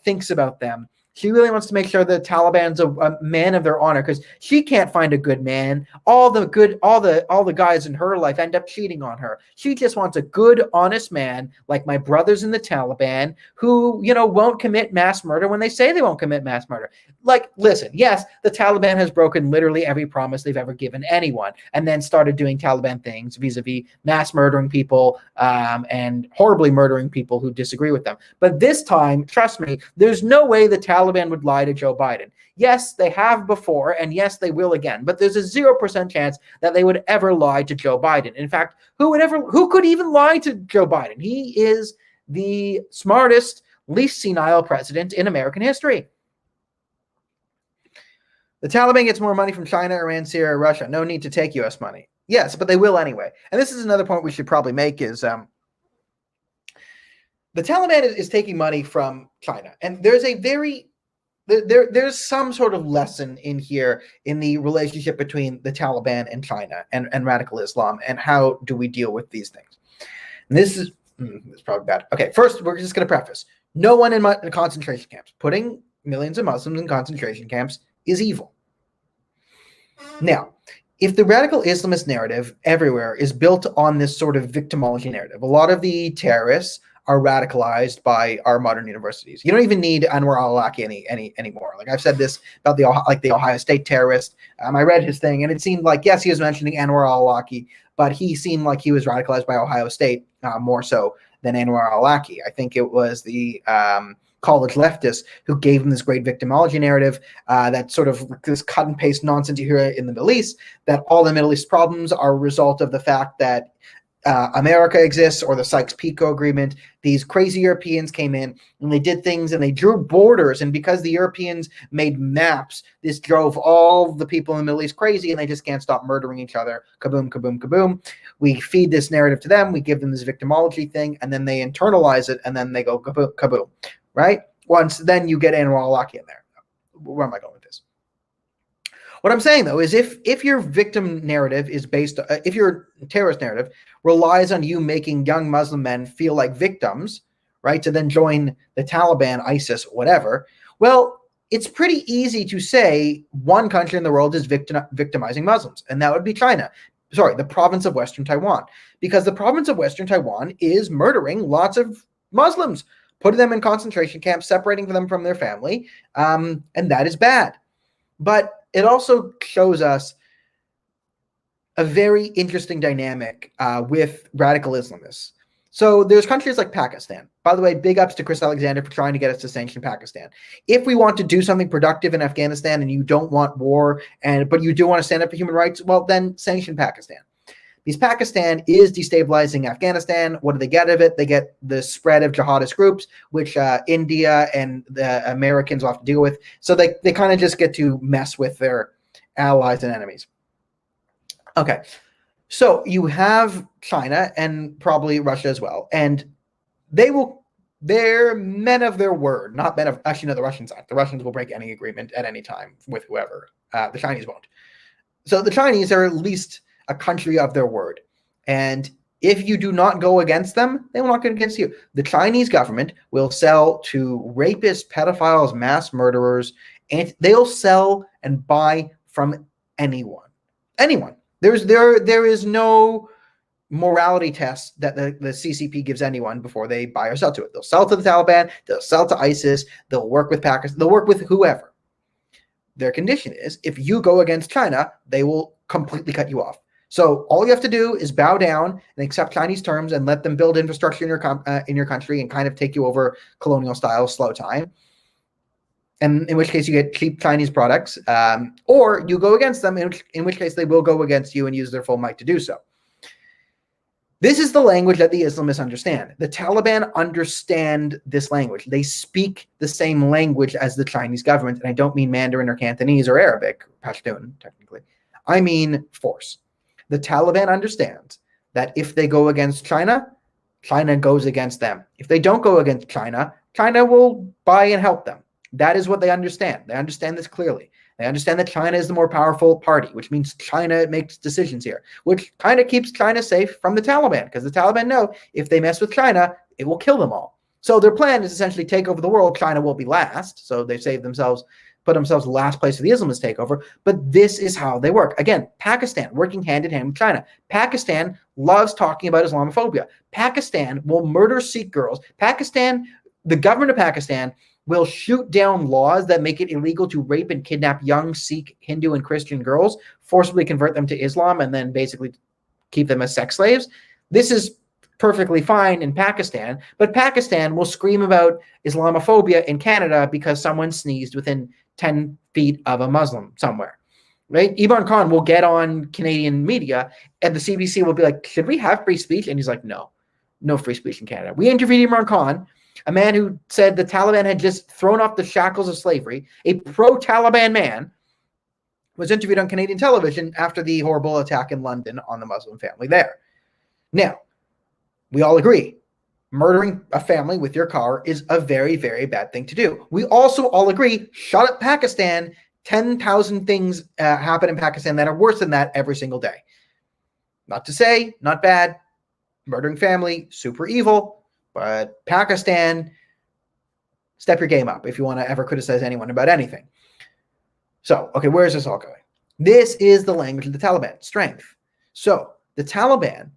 thinks about them. She really wants to make sure the Taliban's a man of their honor, because she can't find a good man. All the guys in her life end up cheating on her. She just wants a good, honest man like my brothers in the Taliban who, won't commit mass murder when they say they won't commit mass murder. Like, listen, yes, the Taliban has broken literally every promise they've ever given anyone, and then started doing Taliban things vis-a-vis mass murdering people and horribly murdering people who disagree with them. But this time, trust me, there's no way the Taliban would lie to Joe Biden. Yes, they have before, and yes, they will again. But there's a 0% chance that they would ever lie to Joe Biden. In fact, who could even lie to Joe Biden? He is the smartest, least senile president in American history. The Taliban gets more money from China, Iran, Syria, Russia. No need to take U.S. money. Yes, but they will anyway. And this is another point we should probably make is the Taliban is taking money from China. And there's there's some sort of lesson in here in the relationship between the Taliban and China and radical Islam, and how do we deal with these things. And this is probably bad. Okay, first, we're just going to preface. No one in concentration camps. Putting millions of Muslims in concentration camps is evil. Now, if the radical Islamist narrative everywhere is built on this sort of victimology narrative, a lot of the terrorists are radicalized by our modern universities. You don't even need Anwar al-Awlaki anymore. Like I've said this about the Ohio State terrorist. I read his thing, and it seemed like, yes, he was mentioning Anwar al-Awlaki, but he seemed like he was radicalized by Ohio State more so than Anwar al-Awlaki. I think it was the college leftists who gave him this great victimology narrative, that sort of this cut and paste nonsense you hear in the Middle East, that all the Middle East problems are a result of the fact that America exists, or the Sykes-Picot Agreement. These crazy Europeans came in and they did things and they drew borders, and because the Europeans made maps, this drove all the people in the Middle East crazy, and they just can't stop murdering each other. Kaboom, kaboom, kaboom. We feed this narrative to them, we give them this victimology thing, and then they internalize it, and then they go kaboom, kaboom, right? Then you get Anwar al-Awlaki in there. Where am I going with this? What I'm saying, though, is if your victim narrative is based, if your terrorist narrative relies on you making young Muslim men feel like victims, right, to then join the Taliban, ISIS, whatever, well, it's pretty easy to say one country in the world is victimizing Muslims, and that would be China. Sorry, the province of Western Taiwan, because the province of Western Taiwan is murdering lots of Muslims, putting them in concentration camps, separating them from their family, and that is bad. But it also shows us a very interesting dynamic with radical Islamists. So there's countries like Pakistan. By the way, big ups to Chris Alexander for trying to get us to sanction Pakistan. If we want to do something productive in Afghanistan and you don't want war, but you do want to stand up for human rights, well, then sanction Pakistan. Because Pakistan is destabilizing Afghanistan. What do they get out of it? They get the spread of jihadist groups, which India and the Americans will have to deal with. So they kind of just get to mess with their allies and enemies. Okay, so you have China and probably Russia as well, and they're men of their word, not men of, actually no, the Russians aren't. The Russians will break any agreement at any time with whoever. The Chinese won't. So the Chinese are at least a country of their word. And if you do not go against them, they will not go against you. The Chinese government will sell to rapists, pedophiles, mass murderers, and they'll sell and buy from anyone. Anyone. There is no morality test that the CCP gives anyone before they buy or sell to it. They'll sell to the Taliban, they'll sell to ISIS, they'll work with Pakistan, they'll work with whoever. Their condition is if you go against China, they will completely cut you off. So all you have to do is bow down and accept Chinese terms and let them build infrastructure in your country and kind of take you over colonial style, slow time. And in which case you get cheap Chinese products, or you go against them, in which case they will go against you and use their full might to do so. This is the language that the Islamists understand. The Taliban understand this language. They speak the same language as the Chinese government, and I don't mean Mandarin or Cantonese or Arabic, Pashtun, technically. I mean force. The Taliban understands that if they go against China, China goes against them. If they don't go against China, China will buy and help them. That is what they understand. They understand this clearly. They understand that China is the more powerful party, which means China makes decisions here, which kind of keeps China safe from the Taliban, because the Taliban know if they mess with China, it will kill them all. So their plan is essentially take over the world. China will be last. So they save themselves, put themselves last place for the Islamist takeover. But this is how they work. Again, Pakistan working hand in hand with China. Pakistan loves talking about Islamophobia. Pakistan will murder Sikh girls. The government of Pakistan will shoot down laws that make it illegal to rape and kidnap young Sikh, Hindu, and Christian girls, forcibly convert them to Islam, and then basically keep them as sex slaves. This is perfectly fine in Pakistan, but Pakistan will scream about Islamophobia in Canada because someone sneezed within 10 feet of a Muslim somewhere. Right? Imran Khan will get on Canadian media, and the CBC will be like, should we have free speech? And he's like, no free speech in Canada. We interviewed Imran Khan, a man who said the Taliban had just thrown off the shackles of slavery. A pro-Taliban man was interviewed on Canadian television after the horrible attack in London on the Muslim family there. Now, we all agree, murdering a family with your car is a very, very bad thing to do. We also all agree, shut up Pakistan. 10,000 things happen in Pakistan that are worse than that every single day. Not to say, not bad. Murdering family, super evil. But Pakistan, step your game up if you want to ever criticize anyone about anything. So, okay, where is this all going? This is the language of the Taliban, strength. So, the Taliban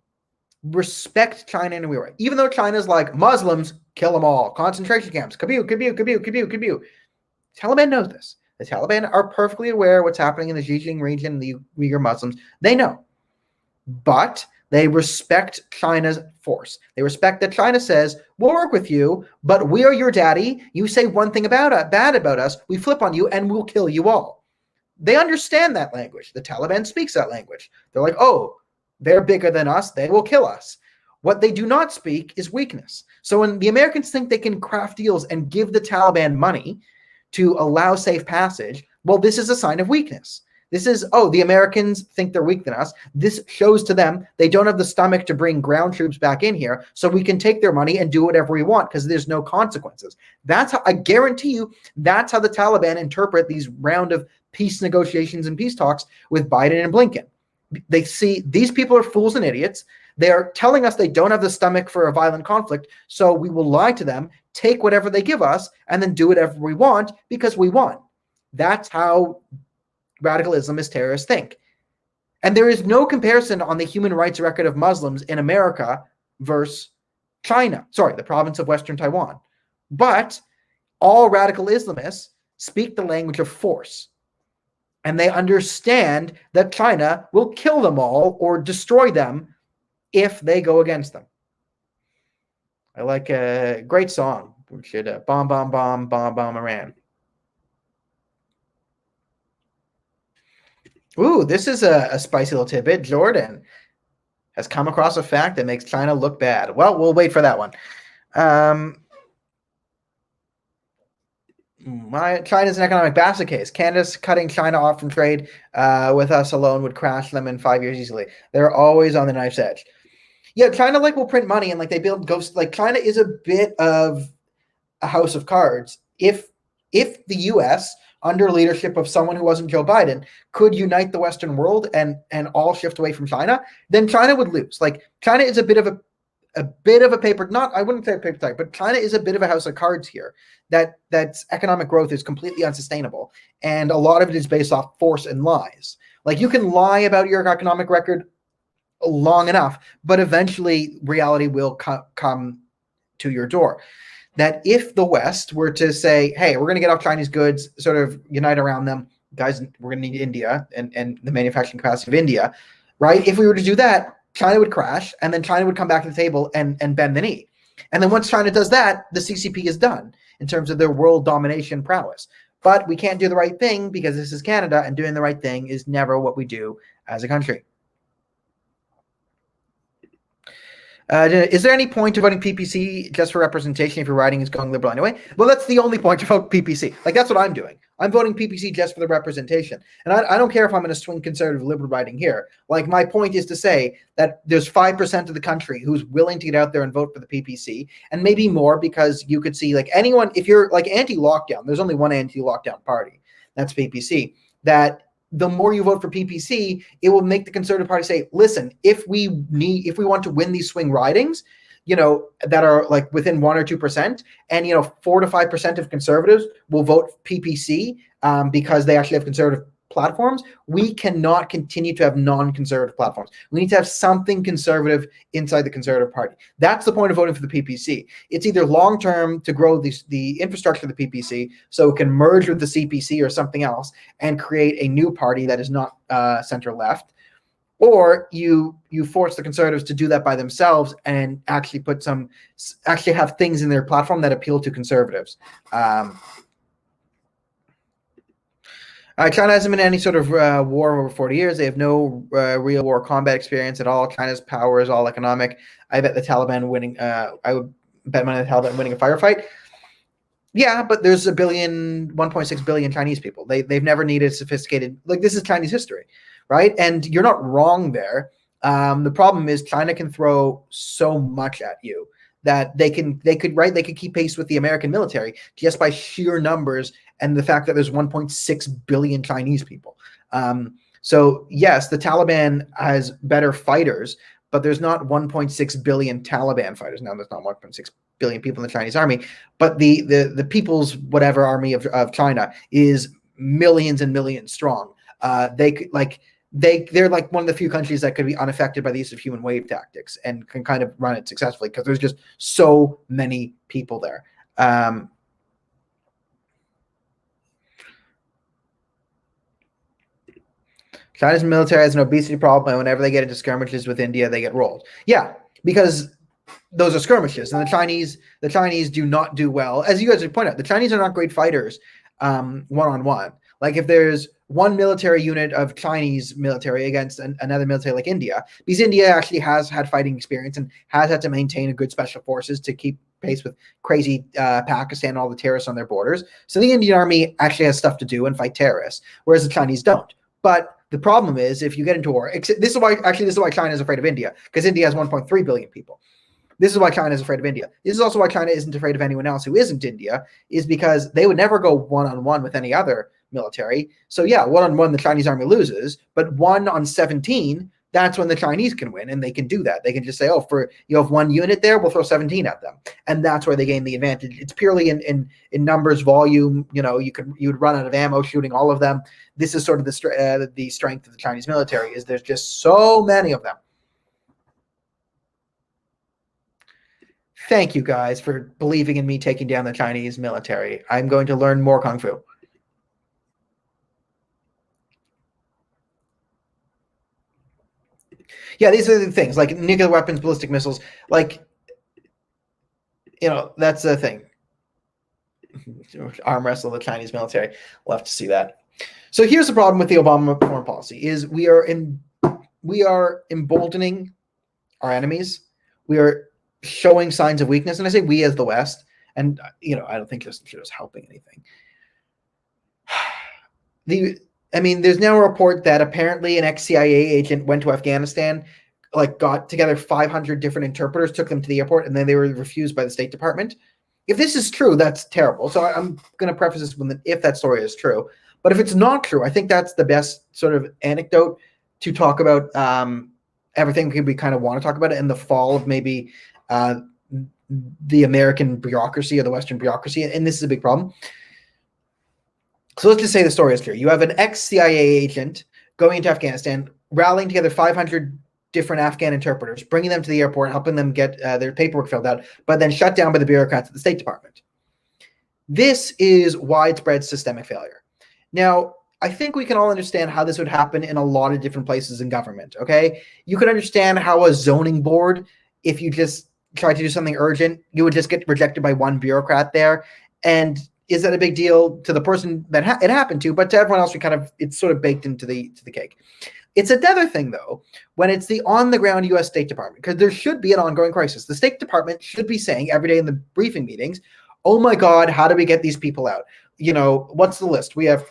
respect China in a way. Even though China's like, Muslims, kill them all. Concentration camps, kabu, kabu, kabu, kabu, kabu. Taliban knows this. The Taliban are perfectly aware of what's happening in the Xinjiang region, the Uyghur Muslims. They know. But they respect China's force. They respect that China says, we'll work with you, but we are your daddy. You say one thing bad about us, we flip on you, and we'll kill you all. They understand that language. The Taliban speaks that language. They're like, oh, they're bigger than us. They will kill us. What they do not speak is weakness. So when the Americans think they can craft deals and give the Taliban money to allow safe passage, well, this is a sign of weakness. This is, the Americans think they're weaker than us. This shows to them they don't have the stomach to bring ground troops back in here, so we can take their money and do whatever we want because there's no consequences. That's how, I guarantee you, that's how the Taliban interpret these round of peace negotiations and peace talks with Biden and Blinken. They see these people are fools and idiots. They are telling us they don't have the stomach for a violent conflict, so we will lie to them, take whatever they give us, and then do whatever we want because we won. That's how radical Islamist terrorists think. And there is no comparison on the human rights record of Muslims in America versus China. Sorry, the province of Western Taiwan. But all radical Islamists speak the language of force. And they understand that China will kill them all or destroy them if they go against them. I like a great song. We should bomb, bomb, bomb, bomb, bomb Iran. Ooh, this is a spicy little tidbit. Jordan. has come across a fact that makes China look bad. Well, we'll wait for that one. China's an economic basket case. Canada's cutting China off from trade with us alone would crash them in 5 years easily. They're always on the knife's edge. Yeah, China like will print money and like they build ghosts. Like China is a bit of a house of cards. If the U.S. under leadership of someone who wasn't Joe Biden could unite the Western world and all shift away from China, then China would lose. Like China is a bit of a paper, not I wouldn't say a paper tiger, but China is a bit of a house of cards here. That's economic growth is completely unsustainable, and a lot of it is based off force and lies. Like you can lie about your economic record long enough, but eventually reality will come to your door. That if the West were to say, hey, we're going to get off Chinese goods, sort of unite around them, guys, we're going to need India and the manufacturing capacity of India, right? If we were to do that, China would crash, and then China would come back to the table and bend the knee. And then once China does that, the CCP is done in terms of their world domination prowess. But we can't do the right thing because this is Canada, and doing the right thing is never what we do as a country. Is there any point to voting PPC just for representation if your riding is going liberal anyway? Well, that's the only point to vote PPC. Like, that's what I'm doing. I'm voting PPC just for the representation. And I don't care if I'm in a swing conservative liberal riding here. Like, my point is to say that there's 5% of the country who's willing to get out there and vote for the PPC, and maybe more, because you could see, like, anyone, if you're, like, anti-lockdown, there's only one anti-lockdown party. That's PPC. That the more you vote for PPC, it will make the Conservative Party say, listen, if we want to win these swing ridings, that are like within 1 or 2%, and 4 to 5% of conservatives will vote PPC because they actually have conservative platforms, we cannot continue to have non-conservative platforms. We need to have something conservative inside the Conservative Party. That's the point of voting for the PPC. It's either long-term to grow the infrastructure of the PPC so it can merge with the CPC or something else and create a new party that is not center-left, or you force the Conservatives to do that by themselves and actually have things in their platform that appeal to conservatives. China hasn't been in any sort of war over 40 years. They have no real war combat experience at all. China's power is all economic. I bet the Taliban winning. I would bet money on the Taliban winning a firefight. Yeah, but there's 1.6 billion Chinese people. They've never needed sophisticated. Like, this is Chinese history, right? And you're not wrong there. The problem is China can throw so much at you that they could keep pace with the American military just by sheer numbers and the fact that there's 1.6 billion Chinese people. So yes, the Taliban has better fighters, but there's not 1.6 billion Taliban fighters. Now, there's not 1.6 billion people in the Chinese army, but the people's whatever army of China is millions and millions strong. They're like one of the few countries that could be unaffected by the use of human wave tactics and can kind of run it successfully because there's just so many people there. China's military has an obesity problem, and whenever they get into skirmishes with India, they get rolled. Yeah, because those are skirmishes, and the Chinese do not do well. As you guys point out, the Chinese are not great fighters one-on-one. Like, if there's one military unit of Chinese military against another military like India, because India actually has had fighting experience and has had to maintain a good special forces to keep pace with crazy Pakistan and all the terrorists on their borders. So the Indian army actually has stuff to do and fight terrorists, whereas the Chinese don't. But the problem is, if you get into war, this is why China is afraid of India, because India has 1.3 billion people. This is why China is afraid of India. This is also why China isn't afraid of anyone else who isn't India, is because they would never go one-on-one with any other military. So yeah, one-on-one, the Chinese army loses, but 1 on 17, that's when the Chinese can win, and they can do that. They can just say, oh, for you have one unit there, we'll throw 17 at them, and that's where they gain the advantage. It's purely in numbers, volume. You would run out of ammo shooting all of them. This is sort of the strength of the Chinese military, is there's just so many of them. Thank you guys for believing in me taking down the Chinese military. I'm going to learn more Kung Fu. Yeah, these are the things, like nuclear weapons, ballistic missiles, like, that's the thing. Arm wrestle the Chinese military. We'll have to see that. So here's the problem with the Obama foreign policy, is we are emboldening our enemies. We are showing signs of weakness, and I say we as the West. And I don't think Justin Trudeau is helping anything. There's now a report that apparently an ex-CIA agent went to Afghanistan, got together 500 different interpreters, took them to the airport, and then they were refused by the State Department. If this is true, that's terrible. So I'm going to preface this with if that story is true. But if it's not true, I think that's the best sort of anecdote to talk about everything we kind of want to talk about it in the fall of maybe the American bureaucracy or the Western bureaucracy. And this is a big problem. So let's just say the story is clear. You have an ex-CIA agent going into Afghanistan, rallying together 500 different Afghan interpreters, bringing them to the airport, helping them get their paperwork filled out, but then shut down by the bureaucrats at the State Department. This is widespread systemic failure. Now, I think we can all understand how this would happen in a lot of different places in government, okay? You could understand how a zoning board, if you just try to do something urgent, you would just get rejected by one bureaucrat there. And is that a big deal to the person that it happened to? But to everyone else, it's sort of baked into the cake. It's another thing, though, when it's the on-the-ground U.S. State Department, because there should be an ongoing crisis. The State Department should be saying every day in the briefing meetings, oh, my God, how do we get these people out? What's the list? We have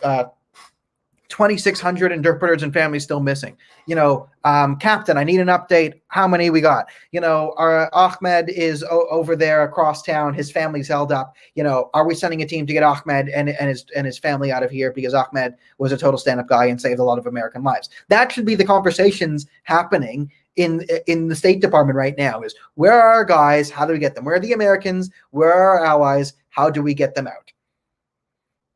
2,600 interpreters and families still missing. Captain, I need an update. How many we got? Our Ahmed is over there across town. His family's held up. Are we sending a team to get Ahmed and his family out of here because Ahmed was a total stand-up guy and saved a lot of American lives? That should be the conversations happening in the State Department right now. Is where are our guys? How do we get them? Where are the Americans? Where are our allies? How do we get them out?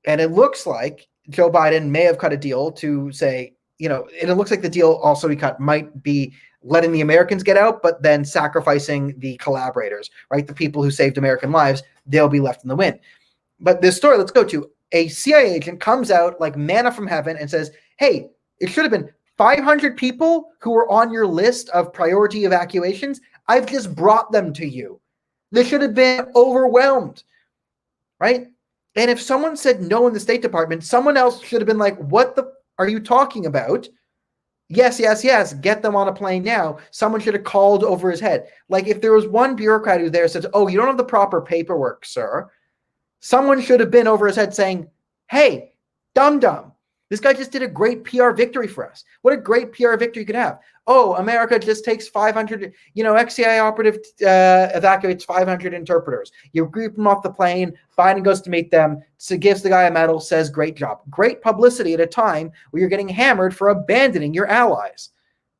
And it looks like Joe Biden may have cut a deal to say, and it looks like the deal also he cut might be letting the Americans get out, but then sacrificing the collaborators, right? The people who saved American lives, they'll be left in the wind. But this story, let's go to a CIA agent comes out like manna from heaven and says, hey, it should have been 500 people who were on your list of priority evacuations. I've just brought them to you. They should have been overwhelmed, right? And if someone said no in the State Department, someone else should have been like, what the are you talking about? Yes, yes, yes. Get them on a plane now. Someone should have called over his head. Like if there was one bureaucrat who there said, oh, you don't have the proper paperwork, sir. Someone should have been over his head saying, hey, dum-dum, this guy just did a great PR victory for us. What a great PR victory you could have. Oh, America just takes 500, ex-CIA operative evacuates 500 interpreters. You group them off the plane. Biden goes to meet them, so gives the guy a medal, says, great job. Great publicity at a time where you're getting hammered for abandoning your allies.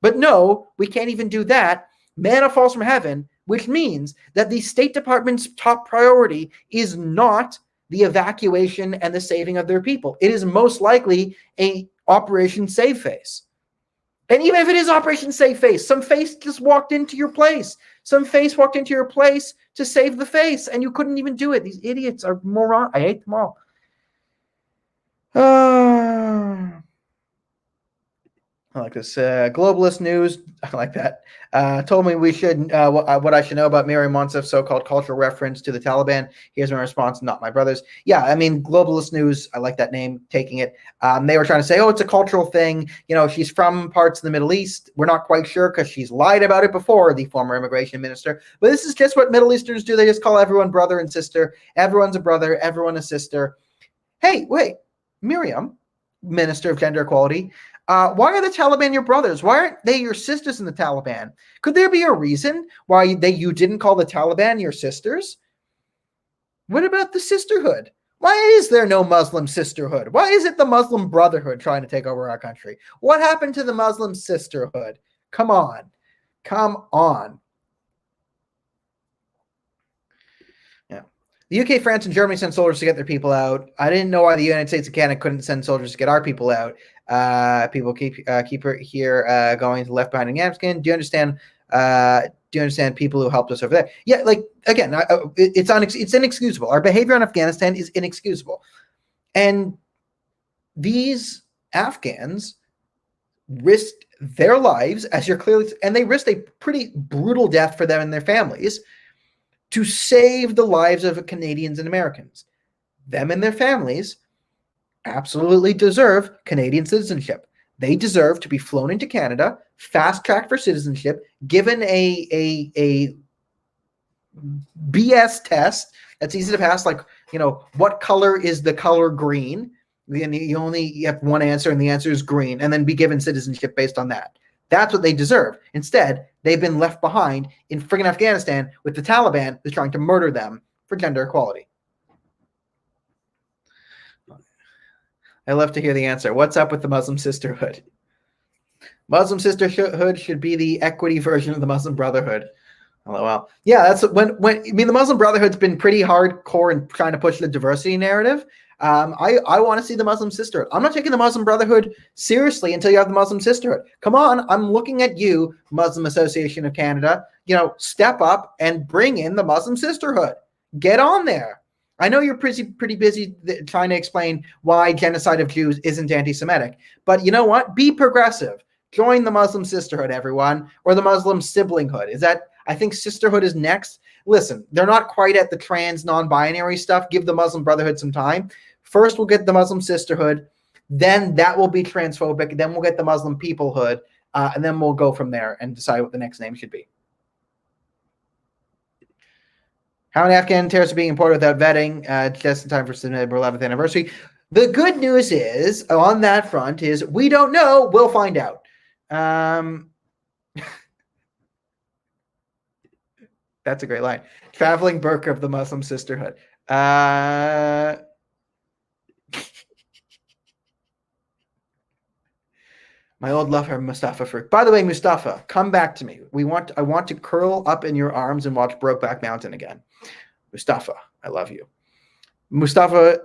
But no, we can't even do that. Manna falls from heaven, which means that the State Department's top priority is not the evacuation and the saving of their people. It is most likely a Operation Save Face. And even if it is Operation Save Face, some face just walked into your place. Some face walked into your place to save the face, and you couldn't even do it. These idiots are morons. I hate them all. I like this. Globalist news. I like that. Told me we should what I should know about Miriam Monsef's so-called cultural reference to the Taliban. Here's my response. Not my brother's. Yeah, I mean, globalist news. I like that name. Taking it. They were trying to say, oh, it's a cultural thing. She's from parts of the Middle East. We're not quite sure because she's lied about it before, the former immigration minister. But this is just what Middle Easterns do. They just call everyone brother and sister. Everyone's a brother. Everyone a sister. Hey, wait, Miriam, Minister of Gender Equality. Why are the Taliban your brothers? Why aren't they your sisters in the Taliban? Could there be a reason why you didn't call the Taliban your sisters? What about the sisterhood? Why is there no Muslim sisterhood? Why is it the Muslim Brotherhood trying to take over our country? What happened to the Muslim sisterhood? Come on. Come on. Yeah. The UK, France, and Germany sent soldiers to get their people out. I didn't know why the United States and Canada couldn't send soldiers to get our people out. People keep here going to left behind in Afghanistan. Do you understand? Do you understand people who helped us over there? Yeah, like again, it's inexcusable. Our behavior in Afghanistan is inexcusable, and these Afghans risked their lives, as you're clearly, and they risked a pretty brutal death for them and their families to save the lives of Canadians and Americans. Them and their families absolutely deserve Canadian citizenship. They deserve to be flown into Canada, fast track for citizenship, given a BS test that's easy to pass, like, what color is the color green? You have one answer, and the answer is green, and then be given citizenship based on that. That's what they deserve. Instead, they've been left behind in friggin' Afghanistan with the Taliban who's trying to murder them for gender equality. I love to hear the answer. What's up with the Muslim Sisterhood? Muslim Sisterhood should be the equity version of the Muslim Brotherhood. LOL. Yeah, that's when the Muslim Brotherhood's been pretty hardcore in trying to push the diversity narrative. I want to see the Muslim Sisterhood. I'm not taking the Muslim Brotherhood seriously until you have the Muslim Sisterhood. Come on, I'm looking at you, Muslim Association of Canada. Step up and bring in the Muslim Sisterhood. Get on there. I know you're pretty busy trying to explain why genocide of Jews isn't anti-Semitic, but you know what? Be progressive. Join the Muslim Sisterhood, everyone, or the Muslim Siblinghood. I think sisterhood is next. Listen, they're not quite at the trans non-binary stuff. Give the Muslim Brotherhood some time. First, we'll get the Muslim Sisterhood. Then that will be transphobic. Then we'll get the Muslim Peoplehood. And then we'll go from there and decide what the next name should be. How many Afghan terrorists are being imported without vetting? Just in time for September 11th anniversary. The good news is, on that front, is we don't know. We'll find out. That's a great line. Traveling burqa of the Muslim Sisterhood. My old lover, Mustafa Farouk. By the way, Mustafa, come back to me. I want to curl up in your arms and watch Brokeback Mountain again. Mustafa, I love you. Mustafa,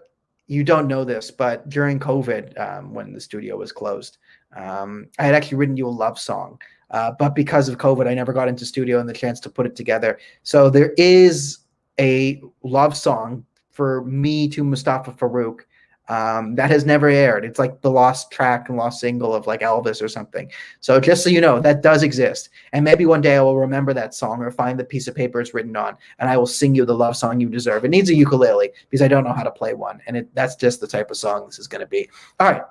you don't know this, but during COVID, when the studio was closed, I had actually written you a love song. But because of COVID, I never got into studio and the chance to put it together. So there is a love song for me to Mustafa Farouk that has never aired. It's like the lost track and lost single of like Elvis or something. So just so you know, that does exist. And maybe one day I will remember that song or find the piece of paper it's written on, and I will sing you the love song you deserve. It needs a ukulele because I don't know how to play one. And that's just the type of song this is going to be. All right.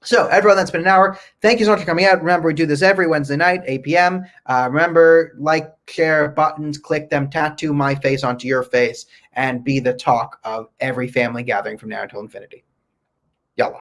So, everyone, that's been an hour. Thank you so much for coming out. Remember, we do this every Wednesday night, 8 p.m. Remember, like, share, buttons, click them, tattoo my face onto your face, and be the talk of every family gathering from now until infinity.